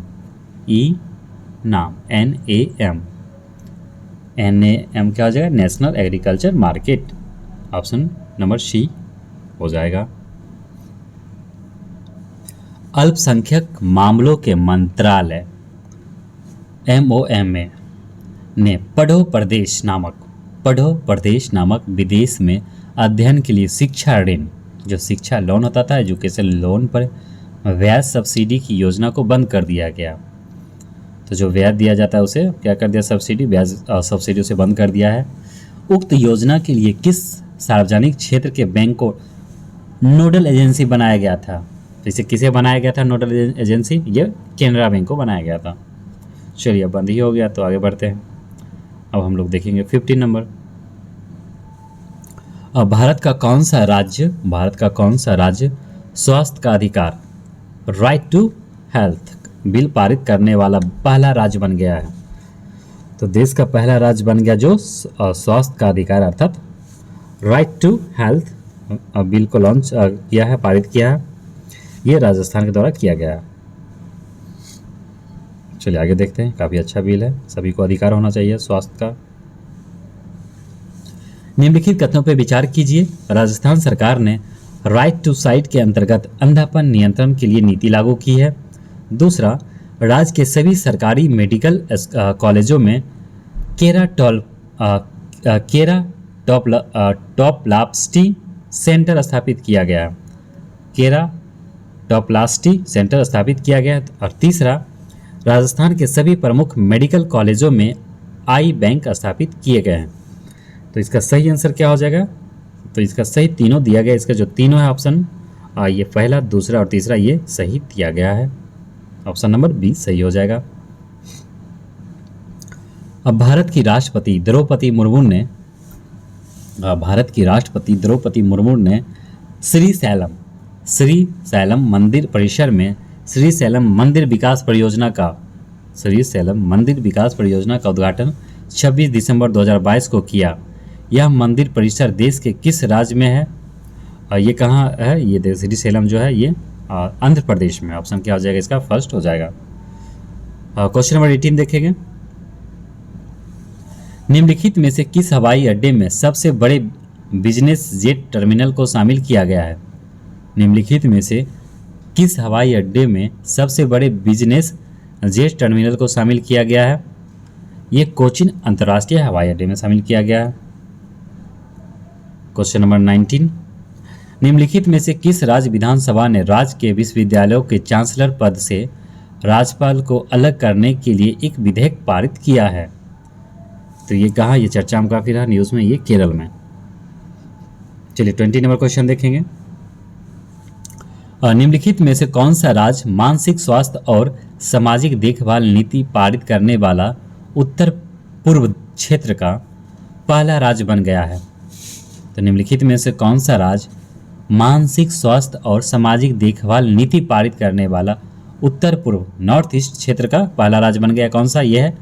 NAM क्या हो जाएगा? National agriculture market. Option number C हो जाएगा। अल्पसंख्यक मामलों के मंत्रालय MOMA ने पढ़ो प्रदेश नामक विदेश में अध्ययन के लिए शिक्षा ऋण, जो शिक्षा लोन होता था, एजुकेशन लोन पर ब्याज सब्सिडी की योजना को बंद कर दिया गया। तो जो ब्याज दिया जाता है उसे क्या कर दिया? सब्सिडी उसे बंद कर दिया है। उक्त योजना के लिए किस सार्वजनिक क्षेत्र के बैंक को नोडल एजेंसी बनाया गया था? तो इसे किसे बनाया गया था नोडल एजेंसी? ये केनरा बैंक को बनाया गया था। चलिए बंद ही हो गया, तो आगे बढ़ते हैं। अब हम लोग देखेंगे 15 नंबर। भारत का कौन सा राज्य स्वास्थ्य का अधिकार राइट टू हेल्थ बिल पारित करने वाला पहला राज्य बन गया है? तो देश का पहला राज्य बन गया जो स्वास्थ्य का अधिकार अर्थात राइट टू हेल्थ बिल को लॉन्च किया है, पारित किया है। ये राजस्थान के द्वारा किया गया है। चलिए आगे देखते हैं। काफ़ी अच्छा बिल है, सभी को अधिकार होना चाहिए स्वास्थ्य का। निम्नलिखित कथनों पर विचार कीजिए। राजस्थान सरकार ने राइट टू साइट के अंतर्गत अंधापन नियंत्रण के लिए नीति लागू की है। दूसरा, राज्य के सभी सरकारी मेडिकल कॉलेजों में केराटोप्लास्टी सेंटर स्थापित किया गया है। केराटोप्लास्टी सेंटर स्थापित किया गया है। और तीसरा, राजस्थान के सभी प्रमुख मेडिकल कॉलेजों में आई बैंक स्थापित किए गए हैं। तो इसका सही आंसर क्या हो जाएगा? तो इसका सही तीनों दिया गया। इसका जो तीनों है ऑप्शन, ये पहला, दूसरा और तीसरा, ये सही दिया गया है। ऑप्शन नंबर बी सही हो जाएगा। अब भारत की राष्ट्रपति द्रौपदी मुर्मू ने श्री सैलम मंदिर परिसर में श्री सैलम मंदिर विकास परियोजना का उद्घाटन 26 दिसंबर 2022 को किया। यह मंदिर परिसर देश के किस राज्य में है? ये कहाँ है? ये श्री सैलम जो है ये आंध्र प्रदेश में। ऑप्शन क्या हो जाएगा? इसका फर्स्ट हो जाएगा। क्वेश्चन नंबर 18 देखेंगे। निम्नलिखित में से किस हवाई अड्डे में सबसे बड़े बिजनेस जेट टर्मिनल को शामिल किया गया है? निम्नलिखित में से किस हवाई अड्डे में सबसे बड़े बिजनेस जेट टर्मिनल को शामिल किया गया है? ये कोचिन अंतर्राष्ट्रीय हवाई अड्डे में शामिल किया गया है। Question number 19। निम्नलिखित में से किस राज्य विधानसभा ने राज्य के विश्वविद्यालयों के चांसलर पद से राज्यपाल को अलग करने के लिए एक विधेयक पारित किया है? तो ये कहाँ? ये चर्चा में काफी रहा न्यूज़ में, ये केरल में। चलिए 20 नंबर क्वेश्चन देखेंगे। निम्नलिखित में से कौन सा राज्य मानसिक स्वास्थ्य और सामाजिक देखभाल नीति पारित करने वाला उत्तर पूर्व क्षेत्र का पहला राज्य बन गया है? तो निम्नलिखित में से कौन सा राज्य मानसिक स्वास्थ्य और सामाजिक देखभाल नीति पारित करने वाला उत्तर पूर्व नॉर्थ ईस्ट क्षेत्र का पहला राज्य बन गया? कौन सा ये है?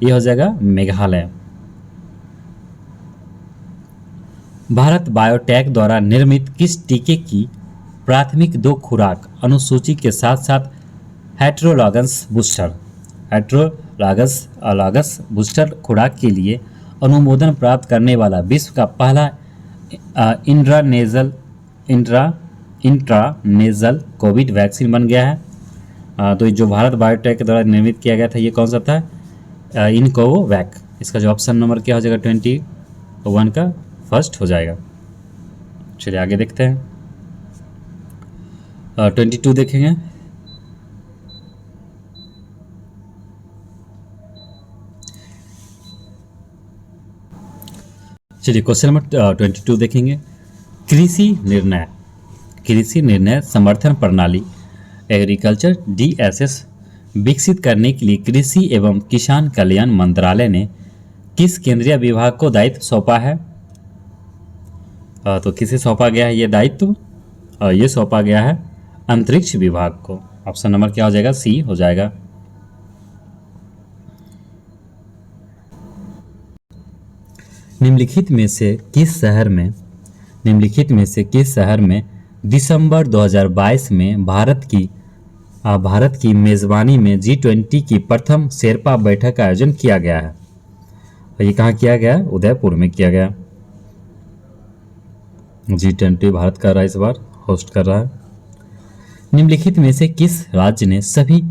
ये हो जाएगा मेघालय। भारत बायोटेक द्वारा निर्मित किस टीके की प्राथमिक 2 खुराक अनुसूची के साथ साथ हेट्रोलॉगस बूस्टर खुराक के लिए अनुमोदन प्राप्त करने वाला विश्व का पहला इंट्रानेजल कोविड वैक्सीन बन गया है। तो जो भारत बायोटेक के द्वारा निर्मित किया गया था ये कौन सा था? इनकोवैक। इसका जो ऑप्शन नंबर क्या हो जाएगा? 21 का फर्स्ट हो जाएगा। चलिए आगे देखते हैं। 22 देखेंगे। चलिए क्वेश्चन नंबर 22 देखेंगे। कृषि निर्णय समर्थन प्रणाली एग्रीकल्चर DSS विकसित करने के लिए कृषि एवं किसान कल्याण मंत्रालय ने किस केंद्रीय विभाग को दायित्व सौंपा है? तो किसे सौंपा गया है ये दायित्व? ये सौंपा गया है अंतरिक्ष विभाग को। ऑप्शन नंबर क्या हो जाएगा? सी हो जाएगा। निम्नलिखित में से किस शहर में दिसंबर 2022 में भारत की मेजबानी में G20 की प्रथम शेरपा बैठक का आयोजन किया गया है? और ये कहाँ किया गया? उदयपुर में किया गया। G20 भारत कर रहा है, इस बार होस्ट कर रहा है। निम्नलिखित में से किस राज्य ने सभी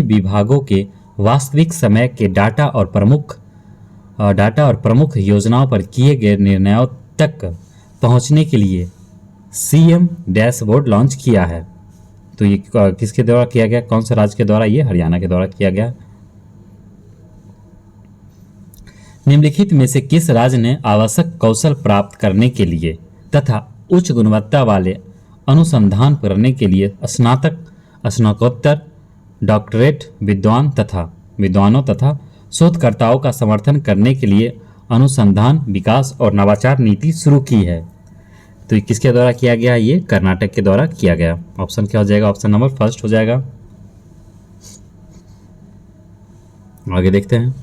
विभागों के वास्तविक समय के डाटा और प्रमुख योजनाओं पर किए गए निर्णयों तक पहुंचने के लिए CM डैशबोर्ड लॉन्च किया है? तो ये किसके द्वारा किया गया? कौन सा राज्य के द्वारा? ये हरियाणा के द्वारा किया गया। निम्नलिखित में से किस राज्य ने आवश्यक कौशल प्राप्त करने के लिए तथा उच्च गुणवत्ता वाले अनुसंधान करने के लिए स्नातक, स्नातकोत्तर, डॉक्टरेट विद्वानों तथा शोधकर्ताओं का समर्थन करने के लिए अनुसंधान, विकास और नवाचार नीति शुरू की है? तो ये किसके द्वारा किया गया? ये कर्नाटक के द्वारा किया गया। ऑप्शन क्या हो जाएगा? ऑप्शन नंबर फर्स्ट हो जाएगा। आगे देखते हैं।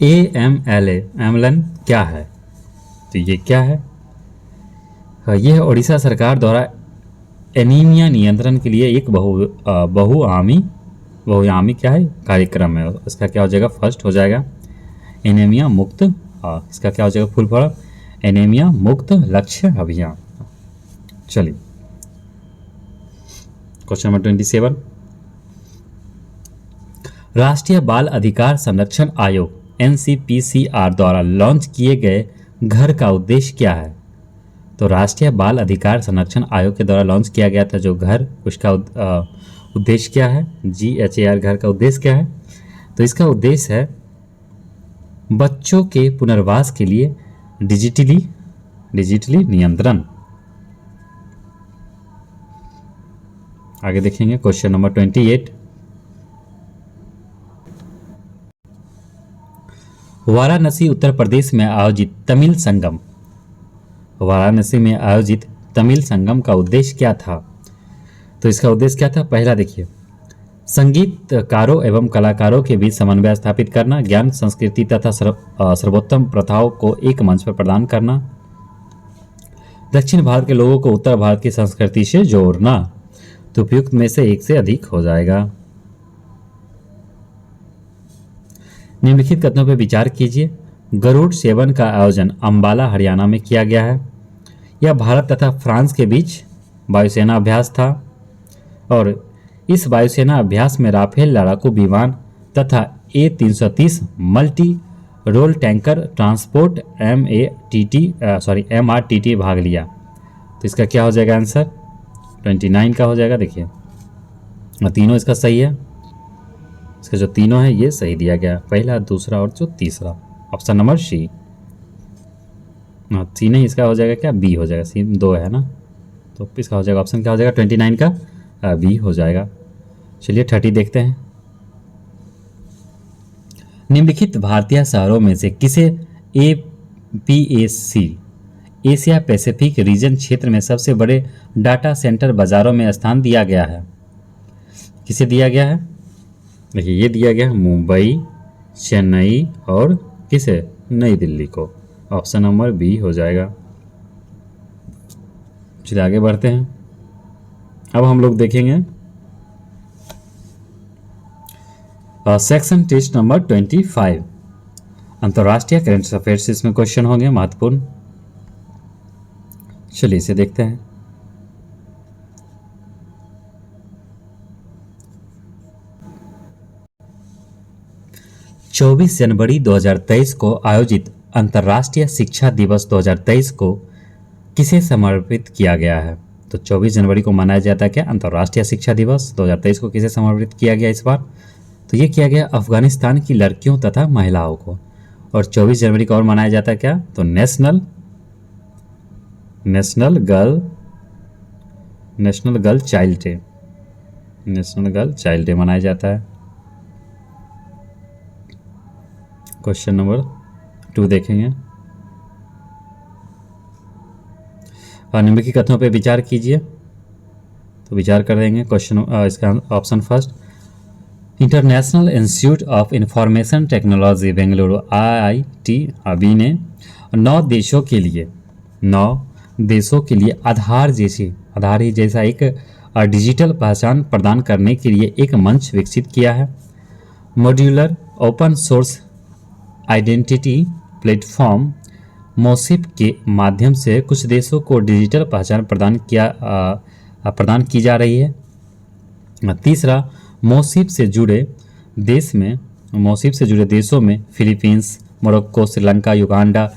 AMLN क्या है? तो ये क्या है? यह उड़ीसा सरकार द्वारा एनीमिया नियंत्रण के लिए एक बहुआयामी क्या है? कार्यक्रम है। इसका क्या हो जाएगा? फर्स्ट हो जाएगा। एनीमिया मुक्त, इसका क्या हो जाएगा? फुल फॉर्म एनीमिया मुक्त लक्ष्य अभियान। चलिए क्वेश्चन नंबर 27। राष्ट्रीय बाल अधिकार संरक्षण आयोग NCPCR द्वारा लॉन्च किए गए घर का उद्देश्य क्या है? तो राष्ट्रीय बाल अधिकार संरक्षण आयोग के द्वारा लॉन्च किया गया था जो घर, उसका उद्देश्य क्या है? GHAR घर का उद्देश्य क्या है? तो इसका उद्देश्य है बच्चों के पुनर्वास के लिए डिजिटली नियंत्रण। आगे देखेंगे क्वेश्चन नंबर 28। वाराणसी उत्तर प्रदेश में आयोजित तमिल संगम का उद्देश्य क्या था? तो इसका उद्देश्य क्या था? पहला देखिए, संगीतकारों एवं कलाकारों के बीच समन्वय स्थापित करना, ज्ञान, संस्कृति तथा सर्वोत्तम प्रथाओं को एक मंच पर प्रदान करना, दक्षिण भारत के लोगों को उत्तर भारत की संस्कृति से जोड़ना। तो उपयुक्त में से एक से अधिक हो जाएगा। निम्नलिखित कथनों पर विचार कीजिए। गरुड़ सेवन का आयोजन अंबाला हरियाणा में किया गया है। यह भारत तथा फ्रांस के बीच वायुसेना अभ्यास था और इस वायुसेना अभ्यास में राफेल लड़ाकू विमान तथा A330 multi role tanker transport MRTT भाग लिया। तो इसका क्या हो जाएगा आंसर? 29 का हो जाएगा। देखिए तीनों इसका सही है। इसका जो तीनों है ये सही दिया गया, पहला, दूसरा और जो तीसरा। ऑप्शन नंबर सी। सी नहीं, इसका हो जाएगा क्या? बी हो जाएगा। सी 2 है ना, तो इसका हो जाएगा ऑप्शन क्या हो जाएगा? 29 का बी हो जाएगा। चलिए 30 देखते हैं। निम्नलिखित भारतीय शहरों में से किसे APAC एशिया पैसिफिक रीजन क्षेत्र में सबसे बड़े डाटा सेंटर बाजारों में स्थान दिया गया है? किसे दिया गया है? देखिए ये दिया गया है मुंबई, चेन्नई और किसे? नई दिल्ली को। ऑप्शन नंबर बी हो जाएगा। चलिए आगे बढ़ते हैं। अब हम लोग देखेंगे सेक्शन टेस्ट नंबर 25 अंतर्राष्ट्रीय करंट अफेयर्स इसमें क्वेश्चन होंगे महत्वपूर्ण। चलिए इसे देखते हैं। चौबीस जनवरी 2023 को आयोजित अंतर्राष्ट्रीय शिक्षा दिवस 2023 को किसे समर्पित किया गया है? तो 24 जनवरी को मनाया जाता है क्या अंतर्राष्ट्रीय शिक्षा दिवस 2023 को किसे समर्पित किया गया इस बार? तो ये किया गया अफगानिस्तान की लड़कियों तथा महिलाओं को। और 24 जनवरी को और मनाया जाता है क्या? तो नेशनल गर्ल चाइल्ड डे मनाया जाता है। क्वेश्चन नंबर 2 देखेंगे। निम्नलिखित कथनों पर विचार कीजिए। तो विचार कर देंगे। क्वेश्चन इसका option first, international institute of information technology Bengaluru IIT अभी ने 9 देशों के लिए आधार ही जैसा एक डिजिटल पहचान प्रदान करने के लिए एक मंच विकसित किया है। Modular open source identity platform मोसिप के माध्यम से कुछ देशों को डिजिटल पहचान प्रदान की जा रही है। तीसरा, मोसिप से जुड़े देशों में Philippines, Morocco, Sri Lanka, Uganda,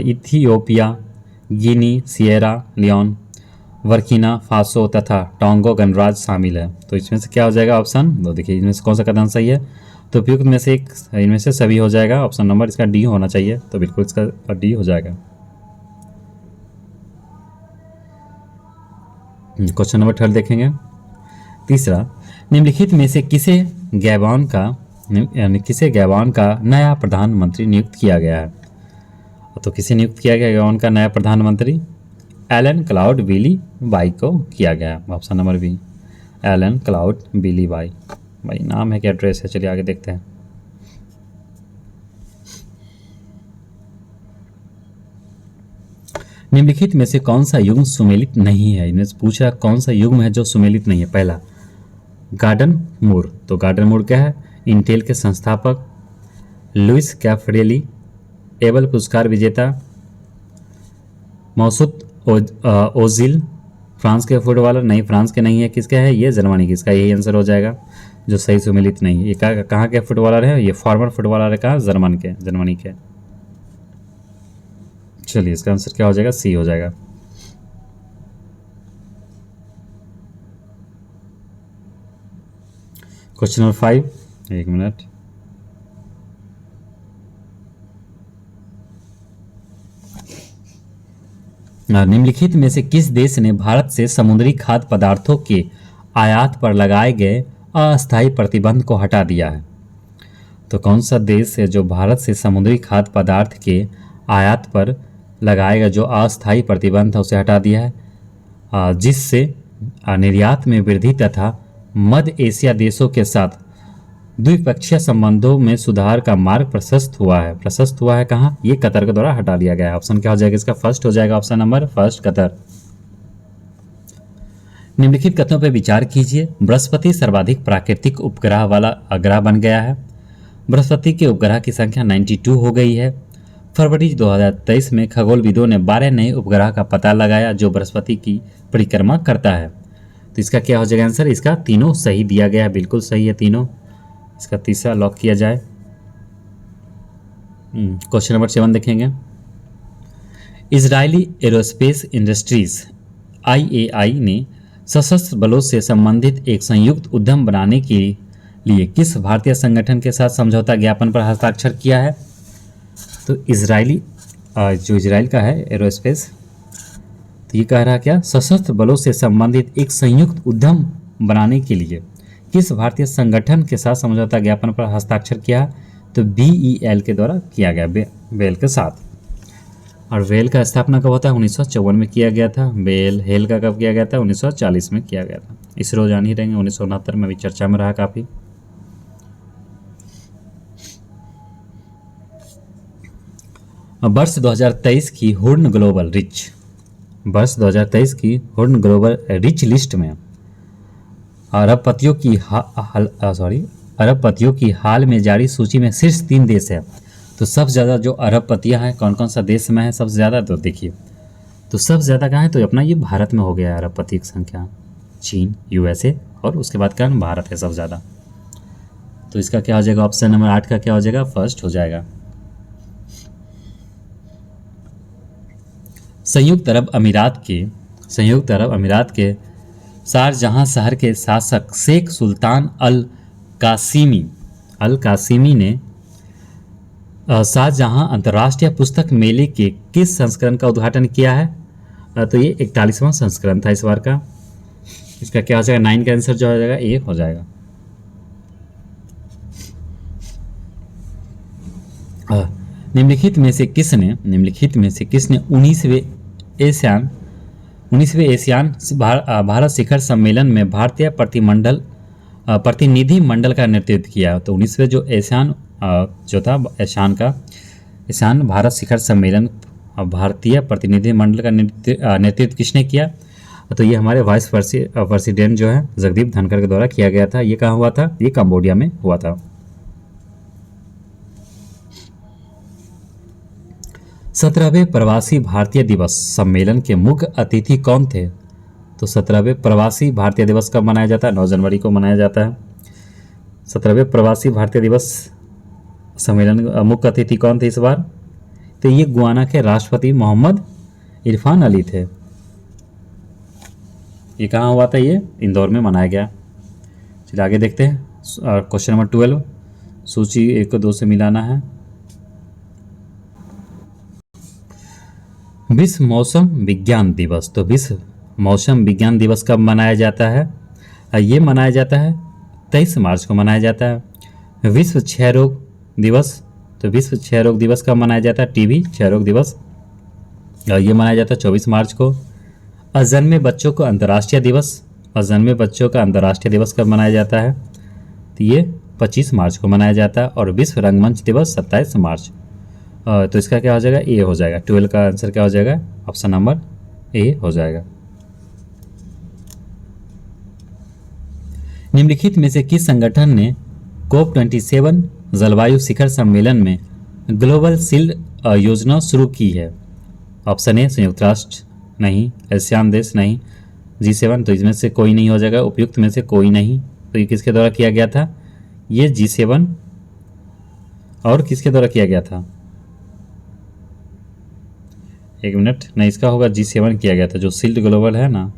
Ethiopia, Guinea, Sierra Leone, Burkina Faso तथा टोंगो गणराज्य शामिल है। तो इसमें से क्या हो जाएगा ऑप्शन? तो देखिए इनमें से कौन सा कथन सही है? तो उपयुक्त में से इनमें से सभी हो जाएगा। ऑप्शन नंबर इसका डी होना चाहिए। तो बिल्कुल इसका डी हो जाएगा। क्वेश्चन नंबर 3 देखेंगे। तीसरा, निम्नलिखित में से किसे गैबॉन का नया प्रधानमंत्री नियुक्त किया गया है? तो किसे नियुक्त किया गया गैबॉन का नया प्रधानमंत्री? एलन क्लाउड बिली बाई को किया गया। Option number B, Alan Claude Billy Bai. भाई नाम है क्या एड्रेस है? चलिए आगे देखते हैं। निम्नलिखित में से कौन सा युग्म सुमेलित नहीं है? इनमें से पूछ रहा कौन सा युग्म है जो सुमेलित नहीं है। पहला, गार्डन मूर। तो गार्डन मूर क्या है? इंटेल के संस्थापक। लुइस कैफरेली, एबल पुरस्कार विजेता। मौसूद ओजिल, फ्रांस के फुटबॉलर। नहीं, फ्रांस के नहीं है। किसका है? ये जर्मनी किसका? यही आंसर हो जाएगा जो सही सुमेलित नहीं है। ये कहाँ के फुटबॉलर है? ये फॉर्मर फुटबॉलर है। कहाँ? जर्मनी के। चलिए इसका आंसर क्या हो जाएगा? सी हो जाएगा। क्वेश्चन नंबर 5, एक मिनट। निम्नलिखित में से किस देश ने भारत से समुद्री खाद्य पदार्थों के आयात पर लगाए गए अस्थायी प्रतिबंध को हटा दिया है? तो कौन सा देश है जो भारत से समुद्री खाद्य पदार्थ के आयात पर लगाएगा जो अस्थायी प्रतिबंध है उसे हटा दिया है, जिससे निर्यात में वृद्धि तथा मध्य एशिया देशों के साथ द्विपक्षीय संबंधों में सुधार का मार्ग प्रशस्त हुआ है। कहाँ? ये कतर के द्वारा हटा लिया गया है। ऑप्शन क्या हो जाएगा इसका? फर्स्ट हो जाएगा। Option number first, Qatar. निम्नलिखित कथनों पर विचार कीजिए। बृहस्पति सर्वाधिक प्राकृतिक उपग्रह वाला ग्रह बन गया है। बृहस्पति के उपग्रह की संख्या 92 हो गई है। फरवरी 2023 में खगोलविदों ने 12 नए उपग्रह का पता लगाया जो बृहस्पति की परिक्रमा करता है। तो इसका क्या हो जाएगा आंसर? इसका तीनों सही दिया गया है। बिल्कुल सही है तीनों। इसका तीसरा लॉक किया जाए। क्वेश्चन नंबर 7 देखेंगे। इजरायली एरोस्पेस इंडस्ट्रीज IAI ने सशस्त्र बलों से संबंधित एक संयुक्त उद्यम बनाने के लिए किस भारतीय संगठन के साथ समझौता ज्ञापन पर हस्ताक्षर किया है? तो इजराइल का है एरोस्पेस, तो ये कह रहा क्या? सशस्त्र बलों से संबंधित एक संयुक्त उद्यम बनाने के लिए किस भारतीय संगठन के साथ समझौता ज्ञापन पर हस्ताक्षर किया? तो BEL के द्वारा किया गया, बेल के साथ। और वेल का स्थापना कब होता है? 1954 में किया गया था। हेल का कब किया गया था? 1940 में किया गया था। इसरो जान ही रहेंगे, 1969 में भी चर्चा में रहा काफ़ी। वर्ष 2023 की हॉर्न ग्लोबल रिच लिस्ट में अरबपतियों की हाल में जारी सूची में शीर्ष 3 देश है। तो सबसे ज़्यादा जो अरबपतियाँ हैं कौन कौन सा देश में है सबसे ज़्यादा, तो देखिए तो सबसे ज़्यादा कहाँ है, तो अपना ये भारत में हो गया है अरबपति की संख्या, चीन, यूएसए और उसके बाद क्या भारत है सबसे ज़्यादा। तो इसका क्या हो जाएगा, ऑप्शन नंबर 8 का क्या हो जाएगा, फर्स्ट हो जाएगा। संयुक्त अरब अमीरात के शारजहां शहर के शासक शेख सुल्तान अल कासिमी ने शाहजहां अंतर्राष्ट्रीय पुस्तक मेले के किस संस्करण का उद्घाटन किया है। तो ये 41वां संस्करण था इस बार का। इसका क्या हो जाएगा, 9 का आंसर जो हो जाएगा ए हो जाएगा। निम्नलिखित में से किसने 19वें एशियान भारत शिखर सम्मेलन में भारतीय प्रतिनिधि मंडल का नेतृत्व किया। तो 19वें जो एशियान जो था एशियान भारत शिखर सम्मेलन भारतीय प्रतिनिधि मंडल का नेतृत्व किसने किया। तो ये हमारे वाइस प्रेसिडेंट जो है जगदीप धनखड़ के द्वारा किया गया था। ये कहाँ हुआ था, ये कंबोडिया में हुआ था। 17वें प्रवासी भारतीय दिवस सम्मेलन के मुख्य अतिथि कौन थे। तो 17वें प्रवासी भारतीय दिवस कब मनाया जाता है, 9 जनवरी को मनाया जाता है। 17वें प्रवासी भारतीय दिवस सम्मेलन मुख्य अतिथि कौन थे इस बार, तो ये गुयाना के राष्ट्रपति मोहम्मद इरफान अली थे। ये कहाँ हुआ था, ये इंदौर में मनाया गया। चलिए आगे देखते हैं। क्वेश्चन नंबर 12 सूची 1 को 2 से मिलाना है। विश्व मौसम विज्ञान दिवस, तो विश्व मौसम विज्ञान दिवस कब मनाया जाता है, ये मनाया जाता है 23 मार्च को मनाया जाता है। विश्व क्षय रोग दिवस, तो विश्व क्षय रोग दिवस कब मनाया जाता है, टीबी क्षय रोग दिवस, ये मनाया जाता है 24 मार्च को। अजन्मे बच्चों का अंतर्राष्ट्रीय दिवस कब मनाया जाता है, तो ये 25 मार्च को मनाया जाता है। और विश्व रंगमंच दिवस 27 मार्च। तो इसका क्या हो जाएगा, ए हो जाएगा। 12 का आंसर क्या हो जाएगा, ऑप्शन नंबर ए हो जाएगा। निम्नलिखित में से किस संगठन ने COP27 जलवायु शिखर सम्मेलन में ग्लोबल शील्ड योजना शुरू की है। ऑप्शन ए संयुक्त राष्ट्र नहीं, एशियान देश नहीं, G7 तो इसमें से कोई नहीं हो जाएगा, उपयुक्त में से कोई नहीं। तो ये किसके द्वारा किया गया था, ये G7 और किसके द्वारा किया गया था, एक मिनट, नहीं इसका होगा G7 किया गया था। जो शील्ड ग्लोबल है ना,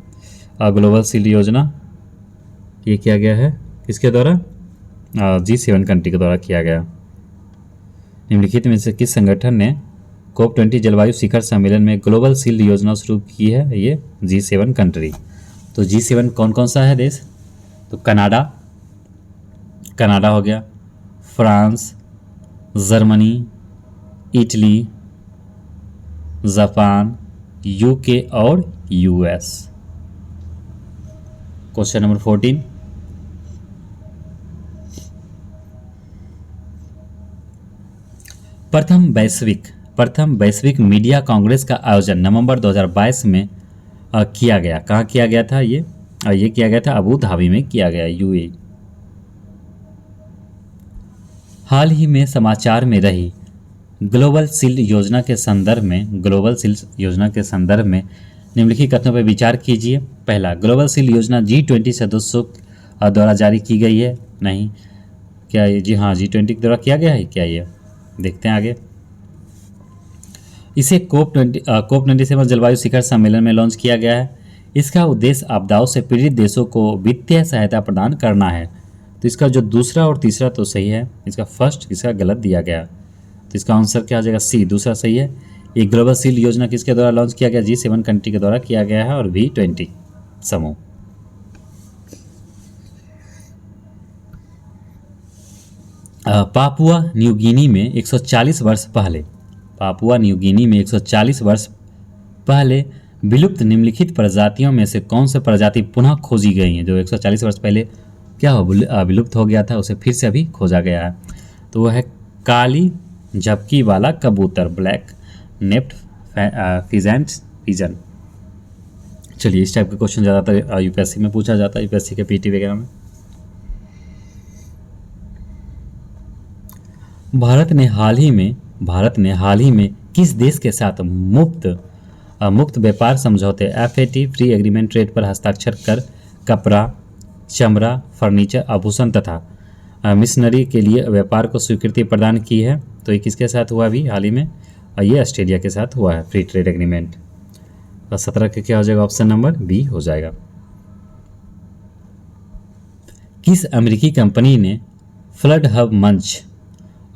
ग्लोबल शील्ड योजना, ये किया गया है किसके द्वारा, G7 कंट्री के द्वारा किया गया। निम्नलिखित में से किस संगठन ने COP20 जलवायु शिखर सम्मेलन में ग्लोबल शील्ड योजना शुरू की है, ये G7 कंट्री। तो G7 कौन कौन सा है देश, तो कनाडा हो गया, France, Germany, Italy, Japan, UK और यूएस। क्वेश्चन नंबर 14 प्रथम वैश्विक मीडिया कांग्रेस का आयोजन नवंबर 2022 में किया गया। कहाँ किया गया था, ये किया गया था अबू धाबी में किया गया, यूएई। हाल ही में समाचार में रही ग्लोबल शील्ड योजना के संदर्भ में निम्नलिखित कथनों पर विचार कीजिए। पहला, ग्लोबल शील्ड योजना G20 सदस्यों द्वारा जारी की गई है, नहीं। क्या ये जी हाँ G20 के द्वारा किया गया है क्या, ये देखते हैं आगे। इसे COP27 जलवायु शिखर सम्मेलन में लॉन्च किया गया है। इसका उद्देश्य आपदाओं से पीड़ित देशों को वित्तीय सहायता प्रदान करना है। तो इसका जो दूसरा और तीसरा तो सही है, इसका फर्स्ट इसका गलत दिया गया। तो इसका आंसर क्या हो जाएगा, सी दूसरा सही है। ये ग्लोबल शील्ड योजना किसके द्वारा लॉन्च किया गया, G7 कंट्री के द्वारा किया गया है और V20 समूह। पापुआ न्यू गिनी में 140 वर्ष पहले विलुप्त निम्नलिखित प्रजातियों में से कौन से प्रजाति पुनः खोजी गई हैं। जो 140 वर्ष पहले क्या हो विलुप्त हो गया था, उसे फिर से अभी खोजा गया है। तो वह है काली झपकी वाला कबूतर, ब्लैक नेप्ड फिजेंट पिजन। चलिए, इस टाइप के क्वेश्चन ज़्यादातर यूपीएससी में पूछा जाता है, यूपीएससी के पीटी वगैरह में। भारत ने हाल ही में किस देश के साथ मुक्त व्यापार समझौते एफएटी फ्री एग्रीमेंट ट्रेड पर हस्ताक्षर कर कपड़ा, चमड़ा, फर्नीचर, आभूषण तथा मिशनरी के लिए व्यापार को स्वीकृति प्रदान की है? तो ये किसके साथ हुआ अभी हाल ही में? ये ऑस्ट्रेलिया के साथ हुआ है फ्री ट्रेड एग्रीमेंट। 17 का क्या हो जाएगा? ऑप्शन नंबर बी हो जाएगा। किस अमेरिकी कंपनी ने फ्लड हब मंच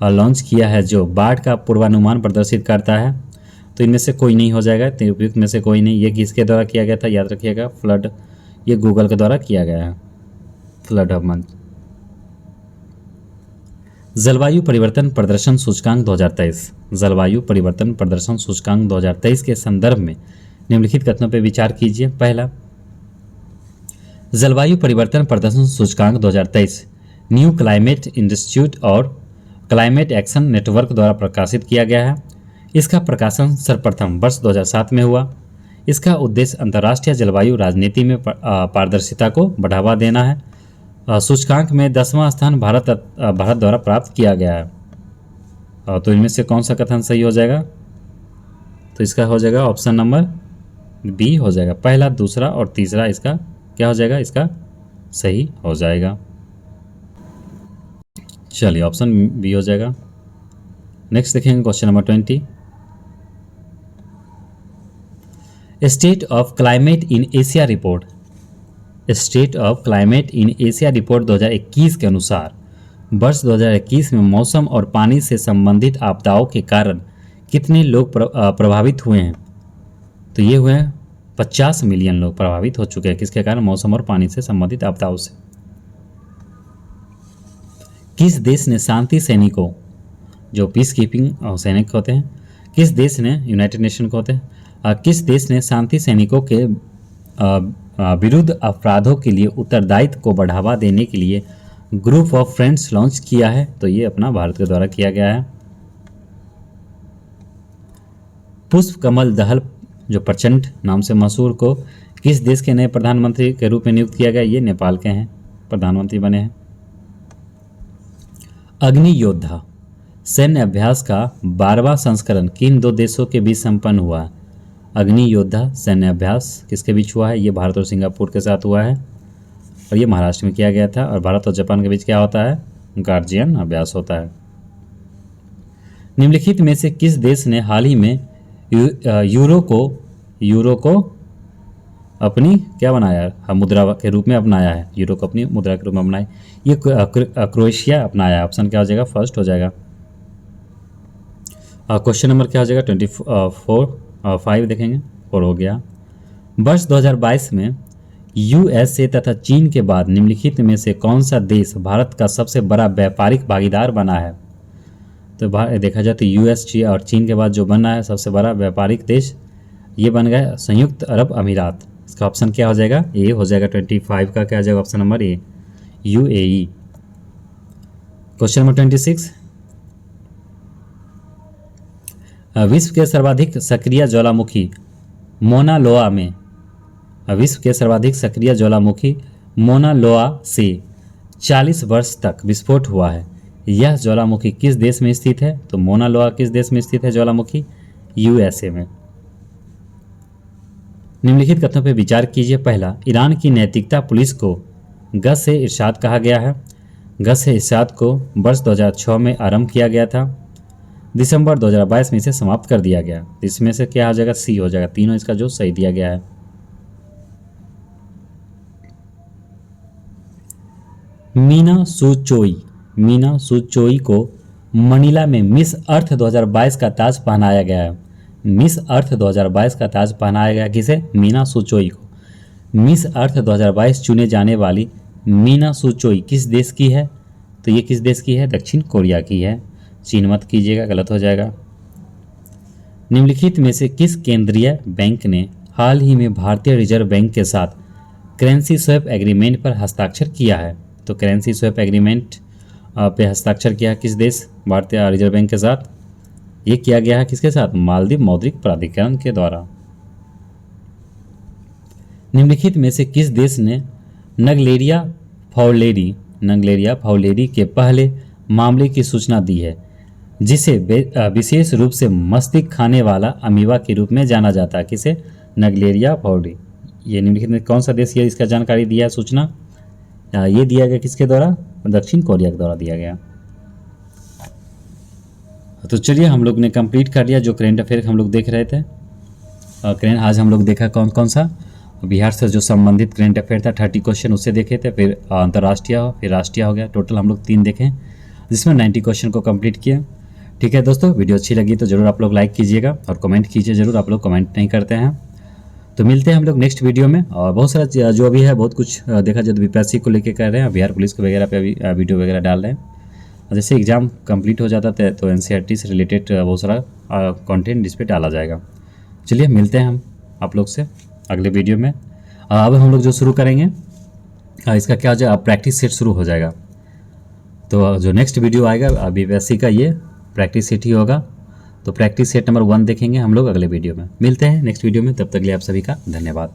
लॉन्च किया है जो बाढ़ का पूर्वानुमान प्रदर्शित करता है? तो इनमें से कोई नहीं हो जाएगा, उपयुक्त में से कोई नहीं। ये किसके द्वारा किया गया था? याद रखिएगा, फ्लड, ये गूगल के द्वारा किया गया है, फ्लड हब मंच। जलवायु परिवर्तन प्रदर्शन सूचकांक 2023, जलवायु परिवर्तन प्रदर्शन सूचकांक 2023 के संदर्भ में निम्नलिखित कथनों पर विचार कीजिए। पहला, जलवायु परिवर्तन प्रदर्शन सूचकांक 2023 न्यू क्लाइमेट इंस्टीट्यूट और क्लाइमेट एक्शन नेटवर्क द्वारा प्रकाशित किया गया है। इसका प्रकाशन सर्वप्रथम वर्ष 2007 में हुआ। इसका उद्देश्य अंतर्राष्ट्रीय जलवायु राजनीति में पारदर्शिता को बढ़ावा देना है। सूचकांक में 10वां स्थान भारत द्वारा प्राप्त किया गया है। तो इनमें से कौन सा कथन सही हो जाएगा? तो इसका हो जाएगा ऑप्शन नंबर बी हो जाएगा। पहला, दूसरा और तीसरा इसका क्या हो जाएगा? इसका सही हो जाएगा। चलिए, ऑप्शन बी हो जाएगा। नेक्स्ट देखेंगे question number 20। State of climate in Asia report, state of climate in Asia report 2021 के अनुसार वर्ष 2021 में मौसम और पानी से संबंधित आपदाओं के कारण कितने लोग प्रभावित हुए हैं? तो ये हुए हैं 50 मिलियन लोग प्रभावित हो चुके हैं। किसके कारण? मौसम और पानी से संबंधित आपदाओं से। किस देश ने शांति सैनिकों, जो पीस कीपिंग सैनिक होते हैं, किस देश ने, यूनाइटेड नेशन को होते हैं, किस देश ने शांति सैनिकों के विरुद्ध अपराधों के लिए उत्तरदायित्व को बढ़ावा देने के लिए ग्रुप ऑफ फ्रेंड्स लॉन्च किया है? तो ये अपना भारत के द्वारा किया गया है। पुष्प कमल दहल, जो प्रचंड नाम से मशहूर, को किस देश के नए प्रधानमंत्री के रूप में नियुक्त किया गया? ये नेपाल के हैं, प्रधानमंत्री बने हैं। अग्नि योद्धा सैन्य अभ्यास का 12वां संस्करण किन दो देशों के बीच संपन्न हुआ है? अग्नि योद्धा सैन्य अभ्यास किसके बीच हुआ है? ये भारत और सिंगापुर के साथ हुआ है और ये महाराष्ट्र में किया गया था। और भारत और जापान के बीच क्या होता है? गार्जियन अभ्यास होता है। निम्नलिखित में से किस देश ने हाल ही में यूरो को अपनी क्या बनाया है? मुद्रा के रूप में अपनाया है। यूरो को अपनी मुद्रा के रूप में अपनाया, ये क्रोएशिया अपनाया है। ऑप्शन क्या हो जाएगा? फर्स्ट हो जाएगा। क्वेश्चन नंबर क्या हो जाएगा? 5 देखेंगे, 4 हो गया। वर्ष 2022 में यूएसए तथा चीन के बाद निम्नलिखित में से कौन सा देश भारत का सबसे बड़ा व्यापारिक भागीदार बना है? तो देखा जाए तो यूएस और चीन के बाद जो बना है सबसे बड़ा व्यापारिक देश, ये बन गया संयुक्त अरब अमीरात। इसका ऑप्शन क्या हो जाएगा? ए हो जाएगा। 25 का क्या हो जाएगा? Option number A, UAE. Question number 26, विश्व के सर्वाधिक सक्रिय ज्वालामुखी मोना लोआ में, विश्व के सर्वाधिक सक्रिय ज्वालामुखी मोना लोआ से 40 वर्ष तक विस्फोट हुआ है। यह ज्वालामुखी किस देश में स्थित है? तो मोना लोआ किस देश में स्थित है ज्वालामुखी? यूएसए में। निम्नलिखित कथनों पर विचार कीजिए। पहला, ईरान की नैतिकता पुलिस को गश ए इरशाद कहा गया है। गश ए इरशाद को वर्ष 2006 में आरंभ किया गया था। दिसंबर 2022 में इसे समाप्त कर दिया गया। इसमें से क्या हो जाएगा? सी हो जाएगा। तीनों इसका जो सही दिया गया है। मीना सुचोई को मनीला में मिस अर्थ 2022 का ताज पहनाया गया है। मिस अर्थ 2022 का ताज पहनाया गया किसे? मीना सुचोई को। मिस अर्थ 2022 चुने जाने वाली मीना सुचोई किस देश की है? तो ये किस देश की है? दक्षिण कोरिया की है। चीन मत कीजिएगा, गलत हो जाएगा। निम्नलिखित में से किस केंद्रीय बैंक ने हाल ही में भारतीय रिजर्व बैंक के साथ करेंसी स्वैप एग्रीमेंट पर हस्ताक्षर किया है? तो करेंसी स्वैप एग्रीमेंट पे हस्ताक्षर किया किस देश? भारतीय रिजर्व बैंक के साथ। ये किया गया है किसके साथ? मालदीव मौद्रिक प्राधिकरण के द्वारा। निम्नलिखित में से किस देश ने नगलेरिया फाउलेरी के पहले मामले की सूचना दी है, जिसे विशेष रूप से मस्तिष्क खाने वाला अमीबा के रूप में जाना जाता है? किसे? नगलेरिया फाउलेरी। ये निम्नलिखित में कौन सा देश ये इसका जानकारी दिया है सूचना? ये दिया गया किसके द्वारा? दक्षिण कोरिया के द्वारा दिया गया। तो चलिए हम लोग ने कंप्लीट कर लिया जो करंट अफेयर हम लोग देख रहे थे। आज हम लोग देखा कौन कौन सा बिहार से जो संबंधित करंट अफेयर था 30 क्वेश्चन उससे देखे थे, फिर अंतर्राष्ट्रीय फिर राष्ट्रीय हो गया। टोटल हम लोग 3 देखें जिसमें 90 क्वेश्चन को कंप्लीट किया। ठीक है दोस्तों, वीडियो अच्छी लगी तो ज़रूर आप लोग लाइक कीजिएगा और कमेंट कीजिए ज़रूर, आप लोग कमेंट नहीं करते हैं। तो मिलते हैं हम लोग नेक्स्ट वीडियो में। और बहुत सारा जो भी है बहुत कुछ देखा जाए तो बीपीएससी को लेके कर रहे हैं, बिहार पुलिस को वगैरह पे अभी वीडियो वगैरह डाल रहे हैं। जैसे एग्ज़ाम कंप्लीट हो जाता है तो एनसीईआरटी से रिलेटेड बहुत सारा कंटेंट इस पर डाला जाएगा। चलिए मिलते हैं हम आप लोग से अगले वीडियो में। अब हम लोग जो शुरू करेंगे इसका क्या हो जाएगा, प्रैक्टिस सेट शुरू हो जाएगा। तो जो नेक्स्ट वीडियो आएगा बीपीएससी का ये प्रैक्टिस सेट ही होगा। तो प्रैक्टिस सेट नंबर 1 देखेंगे हम लोग अगले वीडियो में। मिलते हैं नेक्स्ट वीडियो में, तब तक के लिए आप सभी का धन्यवाद।